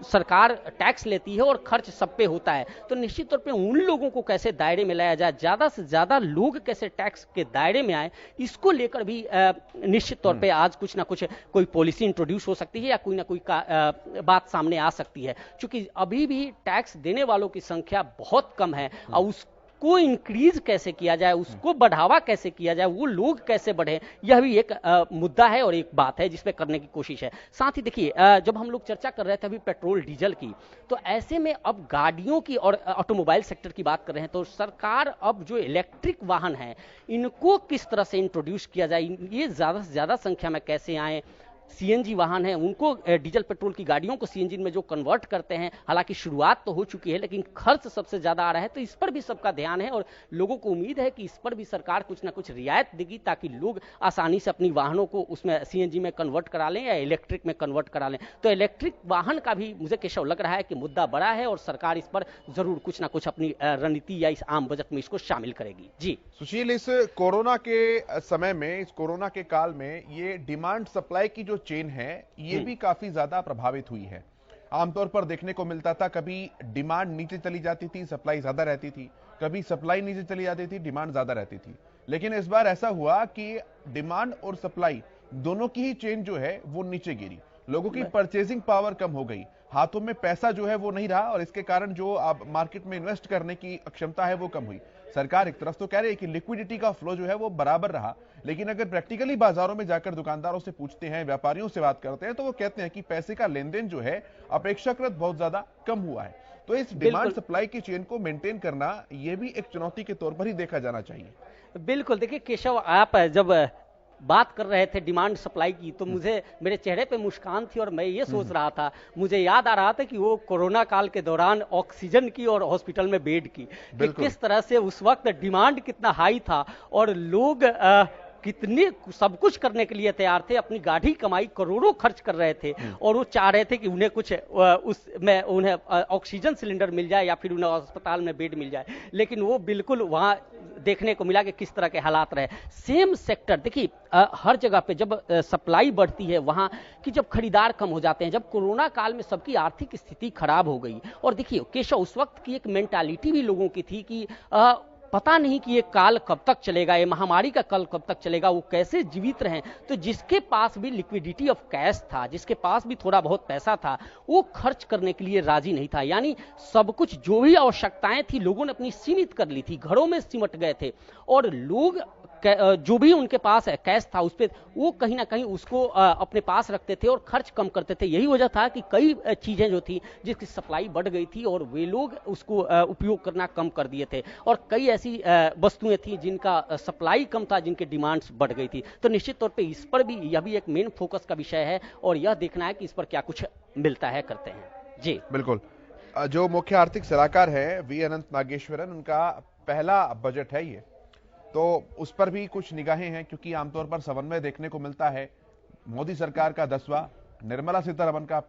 सरकार टैक्स लेती है और खर्च सब पे होता है। तो निश्चित तौर पर उन लोगों को कैसे दायरे में लाया जाए, ज्यादा से ज्यादा लोग कैसे टैक्स के दायरे में आए, इसको लेकर भी निश्चित तौर पे आज कुछ ना कुछ कोई पॉलिसी इंट्रोड्यूस हो सकती है या कोई ना कोई बात सामने आ सकती है। क्योंकि अभी भी टैक्स देने वालों की संख्या बहुत कम है और उसको इंक्रीज कैसे किया जाए, उसको बढ़ावा कैसे किया जाए, वो लोग कैसे बढ़े, यह भी एक मुद्दा है और एक बात है जिसपे करने की कोशिश है। साथ ही देखिए जब हम लोग चर्चा कर रहे थे अभी पेट्रोल डीजल की, तो ऐसे में अब गाड़ियों की और ऑटोमोबाइल सेक्टर की बात कर रहे हैं, तो सरकार अब जो इलेक्ट्रिक वाहन है इनको किस तरह से इंट्रोड्यूस किया जाए, ये ज्यादा से ज्यादा संख्या में कैसे आए, सीएनजी वाहन हैं उनको, डीजल पेट्रोल की गाड़ियों को सीएनजी में जो कन्वर्ट करते हैं, हालांकि शुरुआत तो हो चुकी है लेकिन खर्च सबसे ज्यादा आ रहा है, तो इस पर भी सबका ध्यान है और लोगों को उम्मीद है कि इस पर भी सरकार कुछ ना कुछ रियायत देगी ताकि लोग आसानी से अपनी वाहनों को उसमें सीएनजी में कन्वर्ट करा लें या इलेक्ट्रिक में कन्वर्ट करा लें। तो इलेक्ट्रिक वाहन का भी मुझे केशव लग रहा है कि मुद्दा बड़ा है और सरकार इस पर जरूर कुछ ना कुछ अपनी रणनीति या इस आम बजट में इसको शामिल करेगी। जी सुशील, इस कोरोना के समय में, इस कोरोना के काल में ये डिमांड सप्लाई की जो चेन है ये भी काफी ज्यादा प्रभावित हुई है। आमतौर पर देखने को मिलता था, कभी डिमांड नीचे चली जाती थी, सप्लाई ज्यादा रहती थी, कभी सप्लाई नीचे चली जाती थी, डिमांड ज्यादा रहती थी। लेकिन इस बार ऐसा हुआ कि डिमांड और सप्लाई दोनों की ही चेन जो है वो नीचे गिरी। लोगों की परचेजिंग पावर कम हो गई, हाथों में पैसा जो है वो नहीं रहा और इसके कारण जो अब मार्केट में इन्वेस्ट करने की क्षमता है वो कम हुई। सरकार एक तरफ तो कह रही है कि लिक्विडिटी का फ्लो जो है वो बराबर रहा, लेकिन अगर प्रैक्टिकली बाजारों में जाकर दुकानदारों से पूछते हैं, व्यापारियों से बात करते हैं, तो वो कहते हैं कि पैसे का लेन देन जो है अपेक्षाकृत बहुत ज्यादा कम हुआ है। तो इस डिमांड सप्लाई की चेन को मेंटेन करना ये भी एक चुनौती के तौर पर ही देखा जाना चाहिए। बिल्कुल, देखिए केशव, आप जब बात कर रहे थे डिमांड सप्लाई की तो मुझे, मेरे चेहरे पे मुस्कान थी और मैं ये सोच रहा था, मुझे याद आ रहा था कि वो कोरोना काल के दौरान ऑक्सीजन की और हॉस्पिटल में बेड की, कि किस तरह से उस वक्त डिमांड कितना हाई था और लोग कितने सब कुछ करने के लिए तैयार थे, अपनी गाढ़ी कमाई करोड़ों खर्च कर रहे थे और वो चाह रहे थे कि उन्हें कुछ उसमें उन्हें ऑक्सीजन सिलेंडर मिल जाए या फिर उन्हें अस्पताल में बेड मिल जाए। लेकिन वो बिल्कुल वहां देखने को मिला कि किस तरह के हालात रहे। सेम सेक्टर देखिए, हर जगह पे जब सप्लाई बढ़ती है वहां कि जब खरीदार कम हो जाते हैं, जब कोरोना काल में सबकी आर्थिक स्थिति खराब हो गई और देखिए केशव, उस वक्त की एक मेंटालिटी भी लोगों की थी कि पता नहीं कि ये काल कब तक चलेगा, ये महामारी का काल कब तक चलेगा, वो कैसे जीवित रहें। तो जिसके पास भी लिक्विडिटी ऑफ कैश था, जिसके पास भी थोड़ा बहुत पैसा था, वो खर्च करने के लिए राजी नहीं था। यानी सब कुछ जो भी आवश्यकताएं थी लोगों ने अपनी सीमित कर ली थी, घरों में सिमट गए थे और लोग जो भी उनके पास कैश था उस पर वो कहीं ना कहीं उसको अपने पास रखते थे और खर्च कम करते थे। यही वजह था कि कई चीजें जो थी जिसकी सप्लाई बढ़ गई थी और वे लोग उसको उपयोग करना कम कर दिए थे और कई ऐसी वस्तुएं थी जिनका सप्लाई कम था, जिनकी डिमांड्स बढ़ गई थी। तो निश्चित तौर पर इस पर भी, यह भी एक मेन फोकस का विषय है और यह देखना है कि इस पर क्या कुछ मिलता है, करते हैं। जी बिल्कुल। जो मुख्य आर्थिक सलाहकार है वी अनंत नागेश्वरन, उनका पहला बजट है ये, तो उस पर भी कुछ निगाहें हैं क्योंकि आमतौर पर समन्वय देखने को मिलता है। मोदी सरकार का 10वां, निर्मला सीतारमण का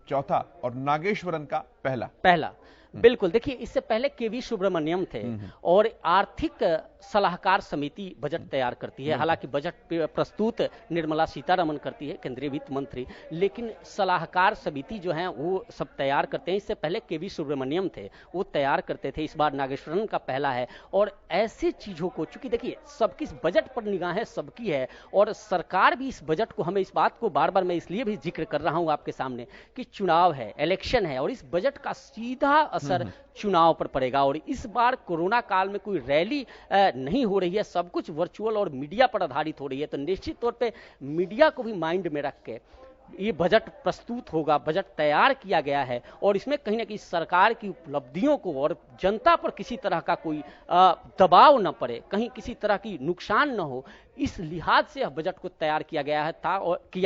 4था और नागेश्वरन का पहला। बिल्कुल, देखिए इससे पहले केवी सुब्रमण्यम थे और आर्थिक सलाहकार समिति बजट तैयार करती है। हालांकि बजट प्रस्तुत निर्मला सीतारमण करती है, केंद्रीय वित्त मंत्री, लेकिन सलाहकार समिति जो है वो सब तैयार करते हैं। इससे पहले केवी सुब्रमण्यम थे, वो तैयार करते थे। इस बार नागेश्वरन का पहला है और ऐसे चीजों को, चूंकि देखिए सबकी इस बजट पर निगाहें सबकी है और सरकार भी इस बजट को, हमें इस बात को बार बार मैं इसलिए भी जिक्र कर रहा हूं आपके सामने कि चुनाव है, इलेक्शन है और इस बजट का सीधा असर चुनाव पर पड़ेगा। और इस बार कोरोना काल में कोई रैली नहीं हो रही है, सब कुछ वर्चुअल और मीडिया पर आधारित हो रही है। तो निश्चित तौर पे मीडिया को भी माइंड में रख के ये बजट प्रस्तुत होगा, बजट तैयार किया गया है और इसमें कहीं ना कहीं सरकार की उपलब्धियों को और जनता पर किसी तरह का कोई दबाव न पड़े, कहीं किसी तरह की नुकसान न हो, इस लिहाज से यह बजट को तैयार किया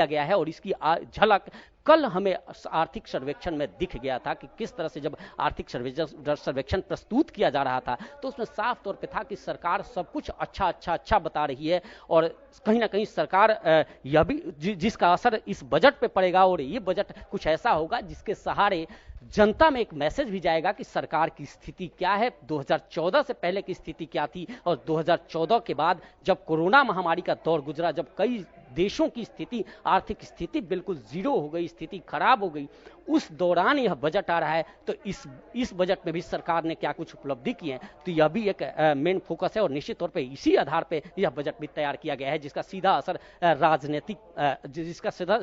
गया है और इसकी झलक कल हमें आर्थिक सर्वेक्षण में दिख गया था कि किस तरह से जब आर्थिक सर्वेक्षण प्रस्तुत किया जा रहा था तो उसमें साफ तौर पे था कि सरकार सब कुछ अच्छा बता रही है और कहीं ना कहीं सरकार यह भी जिसका असर इस बजट पे पड़ेगा और ये बजट कुछ ऐसा होगा जिसके सहारे जनता में एक मैसेज भी जाएगा कि सरकार की स्थिति क्या है, 2014 से पहले की स्थिति क्या थी और 2014 के बाद जब कोरोना महामारी का दौर गुजरा, जब कई देशों की स्थिति, आर्थिक स्थिति बिल्कुल जीरो हो गई, स्थिति खराब हो गई, उस दौरान यह बजट आ रहा है। तो इस बजट में भी सरकार ने क्या कुछ उपलब्धि की है, तो यह भी एक मेन फोकस है और निश्चित तौर पे इसी आधार पे यह बजट भी तैयार किया गया है जिसका सीधा असर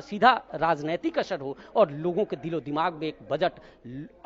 सीधा राजनीतिक असर हो और लोगों के दिलो दिमाग में एक बजट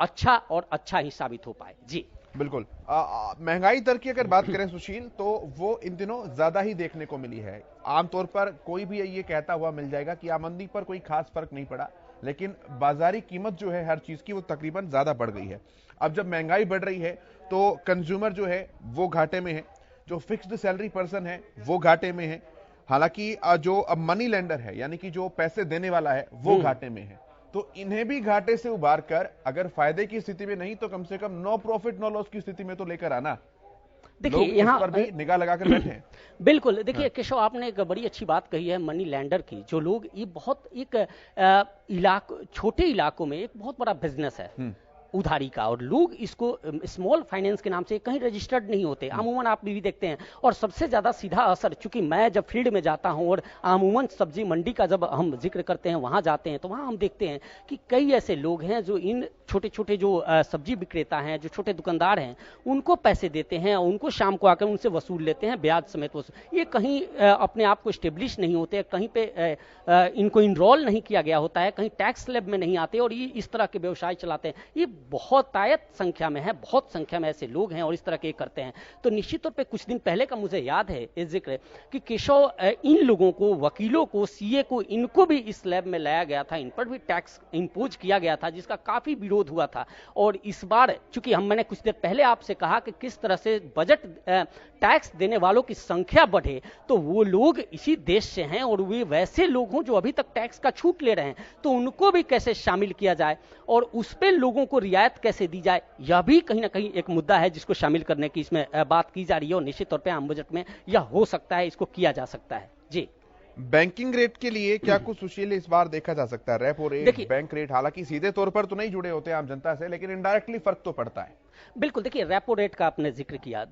अच्छा और अच्छा ही साबित हो पाए। जी बिल्कुल। महंगाई दर की अगर बात करें सुशील, तो वो इन दिनों ज्यादा ही देखने को मिली है। आमतौर पर कोई भी ये कहता हुआ मिल जाएगा कि आमदनी पर कोई खास फर्क नहीं पड़ा, लेकिन बाजारी कीमत जो है हर चीज की वो तकरीबन ज्यादा बढ़ गई है। अब जब महंगाई बढ़ रही है तो कंज्यूमर जो है वो घाटे में है, जो फिक्स्ड सैलरी पर्सन है वो घाटे में है, हालांकि जो मनी लेंडर है यानी कि जो पैसे देने वाला है वो घाटे में है, तो इन्हें भी घाटे से उबार कर अगर फायदे की स्थिति में नहीं तो कम से कम नो प्रॉफिट नो लॉस की स्थिति में तो लेकर आना। देखिए यहाँ पर भी निगाह लगाकर बैठे हैं। बिल्कुल, देखिए केशव, आपने एक बड़ी अच्छी बात कही है मनी लैंडर की। जो लोग, ये बहुत एक छोटे इलाकों में एक बहुत बड़ा बिजनेस है उधारी का, और लोग इसको स्मॉल फाइनेंस के नाम से कहीं रजिस्टर्ड नहीं होते। अमूमन आप भी देखते हैं, और सबसे ज्यादा सीधा असर, चूंकि मैं जब फील्ड में जाता हूं और अमूमन सब्जी मंडी का जब हम जिक्र करते हैं, वहां जाते हैं, तो वहां हम देखते हैं कि कई ऐसे लोग हैं जो इन छोटे छोटे जो सब्जी विक्रेता हैं, जो छोटे दुकानदार हैं, उनको पैसे देते हैं, उनको शाम को आकर उनसे वसूल लेते हैं, ब्याज समेत वसूल। ये कहीं अपने आप को स्टेब्लिश नहीं होते, कहीं पे इनको इनरोल नहीं किया गया होता है, कहीं टैक्स स्लैब में नहीं आते, और ये इस तरह के व्यवसाय चलाते हैं। ये बहुत आयत संख्या में है, बहुत संख्या में ऐसे लोग हैं और इस तरह के करते हैं। तो निश्चित तौर पे कुछ दिन पहले का मुझे याद है इस जिक्र कि केशव, इन लोगों को, वकीलों को, सीए को, इनको भी इस स्लैब में लाया गया था, इन पर भी टैक्स इंपोज किया गया था, जिसका काफी विरोध हुआ था। और इस बार चूंकि मैंने कुछ देर पहले आपसे कहा कि किस तरह से बजट टैक्स देने वालों की संख्या बढ़े, तो वो लोग इसी देश से हैं और वे वैसे लोग हों जो अभी तक टैक्स का छूट ले रहे हैं, तो उनको भी कैसे शामिल किया जाए और उस पे लोगों को रियायत कैसे दी जाए, यह भी कहीं ना कहीं एक मुद्दा है जिसको शामिल करने की इसमें बात की जा रही है। और निश्चित तौर पे आम बजट में यह हो सकता है, इसको किया जा सकता है। जी, बैंकिंग रेट के लिए क्या कुछ सुशील इस बार देखा जा सकता है? रेपो रेट, बैंक रेट हालांकि सीधे तौर पर तो नहीं जुड़े होते आम जनता से, लेकिन इनडायरेक्टली फर्क तो पड़ता है। बिल्कुल, देखिए रेपो रेट का आपने जिक्र किया,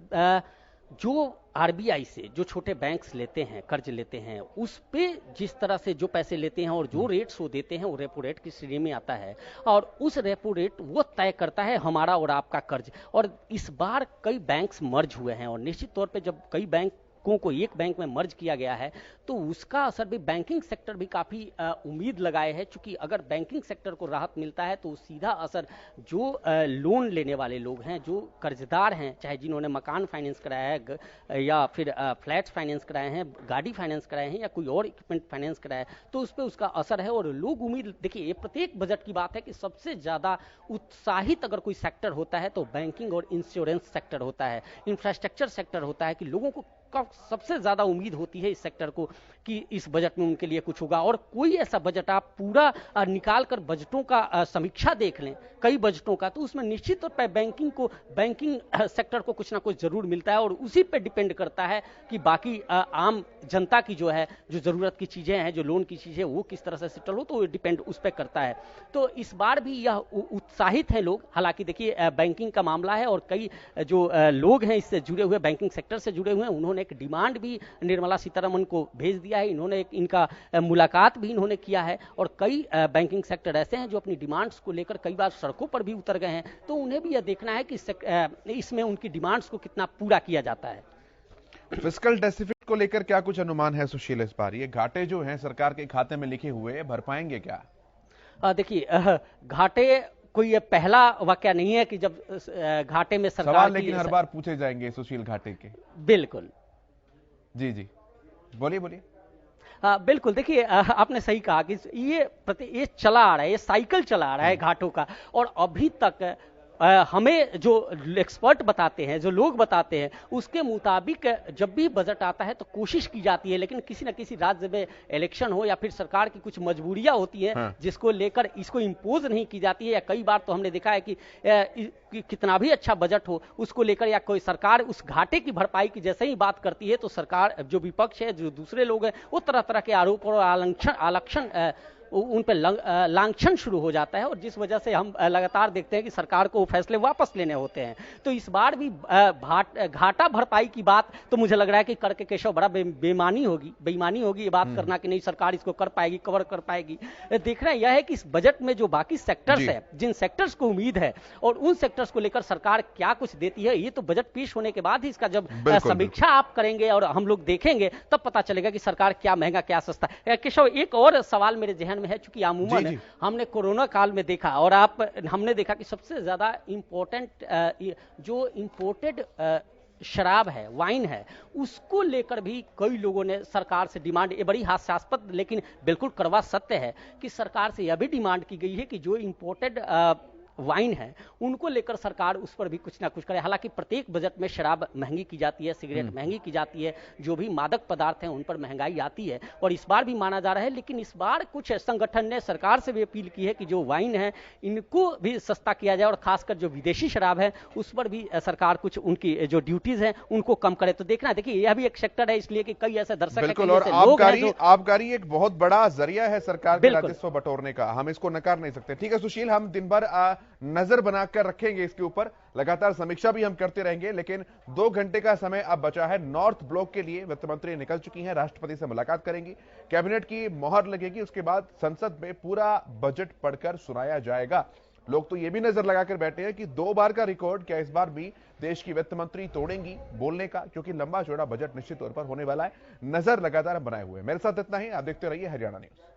जो आरबीआई से जो छोटे बैंक्स लेते हैं, कर्ज लेते हैं, उस पे जिस तरह से जो पैसे लेते हैं और जो रेट्स वो देते हैं, वो रेपो रेट की श्रेणी में आता है, और उस रेपो रेट वो तय करता है हमारा और आपका कर्ज। और इस बार कई बैंक्स मर्ज हुए हैं, और निश्चित तौर पे जब कई बैंकों को एक बैंक में मर्ज किया गया है, तो उसका असर भी बैंकिंग सेक्टर भी काफी उम्मीद लगाए है। चूंकि अगर बैंकिंग सेक्टर को राहत मिलता है तो सीधा असर जो लोन लेने वाले लोग हैं, जो कर्जदार हैं, चाहे जिन्होंने मकान फाइनेंस कराया है या फिर फ्लैट फाइनेंस कराए हैं, गाड़ी फाइनेंस कराए हैं या कोई और इक्विपमेंट फाइनेंस कराया है, तो उस पर उसका असर है। और लोग उम्मीद, देखिए ये प्रत्येक बजट की बात है कि सबसे ज्यादा उत्साहित अगर कोई सेक्टर होता है तो बैंकिंग और इंश्योरेंस सेक्टर होता है, इंफ्रास्ट्रक्चर सेक्टर होता है, कि लोगों को सबसे ज्यादा उम्मीद होती है इस सेक्टर को कि इस बजट में उनके लिए कुछ होगा। और कोई ऐसा बजट आप पूरा निकाल कर बजटों का समीक्षा देख लें, कई बजटों का, तो उसमें निश्चित तौर पर बैंकिंग सेक्टर को कुछ ना कुछ जरूर मिलता है, और उसी पे डिपेंड करता है कि बाकी आम जनता की जो है, जो जरूरत की चीजें हैं, जो लोन की चीजें, वो किस तरह से सेटल हो, तो डिपेंड उस पर करता है। तो इस बार भी यह उत्साहित है लोग। हालांकि देखिए बैंकिंग का मामला है और कई जो लोग हैं इससे जुड़े हुए, बैंकिंग सेक्टर से जुड़े हुए हैं, उन्होंने एक डिमांड भी निर्मला सीतारमण को भेज दिया है। इन्होंने इनका मुलाकात भी इन्होंने किया है, और कई बैंकिंग सेक्टर ऐसे हैं जो अपनी डिमांड्स को लेकर कई बार सड़कों पर भी उतर गए हैं। तो उन्हें भी यह देखना है कि इसमें उनकी डिमांड्स को कितना पूरा किया जाता है। फिस्कल डेफिसिट को लेकर क्या कुछ अनुमान है सुशील इस बार? ये घाटे जो हैं सरकार के खाते में लिखे हुए, भर पाएंगे क्या? देखिए घाटे कोई ये पहला वाकया नहीं है कि जब घाटे में सरकार सवाल लेकिन हर बार पूछे जाएंगे सुशील घाटे के। बिल्कुल, जी जी, बोलिए बोलिए। बिल्कुल, देखिए आपने सही कहा कि ये चला आ रहा है, ये साइकिल चला आ रहा है घाटों का, और अभी तक हमें जो एक्सपर्ट बताते हैं, जो लोग बताते हैं, उसके मुताबिक जब भी बजट आता है तो कोशिश की जाती है, लेकिन किसी न किसी राज्य में इलेक्शन हो या फिर सरकार की कुछ मजबूरियां होती हैं जिसको लेकर इसको इंपोज नहीं की जाती है। या कई बार तो हमने देखा है कि कितना भी अच्छा बजट हो, उसको लेकर या कोई सरकार उस घाटे की भरपाई की जैसे ही बात करती है तो सरकार, जो विपक्ष है, जो दूसरे लोग हैं, वो तरह तरह के आरोप और आलक्षण उन पर लांछन शुरू हो जाता है, और जिस वजह से हम लगातार देखते हैं कि सरकार को फैसले वापस लेने होते हैं। तो इस बार भी घाटा भरपाई की बात तो मुझे लग रहा है कि करके केशव बड़ा बेईमानी होगी ये बात करना कि नहीं सरकार इसको कर पाएगी, कवर कर पाएगी। देखना यह है कि इस बजट में जो बाकी सेक्टर्स है, जिन सेक्टर्स को उम्मीद है और उन सेक्टर्स को लेकर सरकार क्या कुछ देती है, ये तो बजट पेश होने के बाद ही इसका जब समीक्षा आप करेंगे और हम लोग देखेंगे तब पता चलेगा कि सरकार क्या महंगा क्या सस्ता। केशव, एक और सवाल मेरे जहन में है, चूंकि अमूमन हमने कोरोना काल में देखा और हमने देखा कि सबसे ज्यादा इंपॉर्टेंट जो इंपोर्टेड शराब है, वाइन है, उसको लेकर भी कई लोगों ने सरकार से डिमांड, ये बड़ी हास्यास्पद लेकिन बिल्कुल कड़वा सत्य है कि सरकार से यह भी डिमांड की गई है कि जो इंपोर्टेड वाइन है उनको लेकर सरकार उस पर भी कुछ ना कुछ करे। हालांकि प्रत्येक बजट में शराब महंगी की जाती है, सिगरेट महंगी की जाती है, जो भी मादक पदार्थ हैं उन पर महंगाई आती है और इस बार भी माना जा रहा है। लेकिन इस बार कुछ संगठन ने सरकार से भी अपील की है कि जो वाइन है इनको भी सस्ता किया जाए और खासकर जो विदेशी शराब है उस पर भी सरकार कुछ उनकी जो ड्यूटीज हैं उनको कम करे। तो देखना, देखिए यह भी एक सेक्टर है, इसलिए कि कई ऐसे दर्शक बिल्कुल, और आबकारी एक बहुत बड़ा जरिया है सरकार के राजस्व बटोरने का, हम इसको नकार नहीं सकते। ठीक है सुशील, हम दिन भर नजर बनाकर रखेंगे इसके ऊपर, लगातार समीक्षा भी हम करते रहेंगे। लेकिन 2 घंटे का समय अब बचा है नॉर्थ ब्लॉक के लिए। वित्त मंत्री निकल चुकी हैं, राष्ट्रपति से मुलाकात करेंगी, कैबिनेट की मोहर लगेगी, उसके बाद संसद में पूरा बजट पढ़कर सुनाया जाएगा। लोग तो ये भी नजर लगाकर बैठे हैं कि 2 बार का रिकॉर्ड क्या इस बार भी देश की वित्त मंत्री तोड़ेंगी बोलने का, क्योंकि लंबा चौड़ा बजट निश्चित तौर पर होने वाला है। नजर लगातार बनाए हुए। मेरे साथ इतना ही, आप देखते रहिए हरियाणा न्यूज।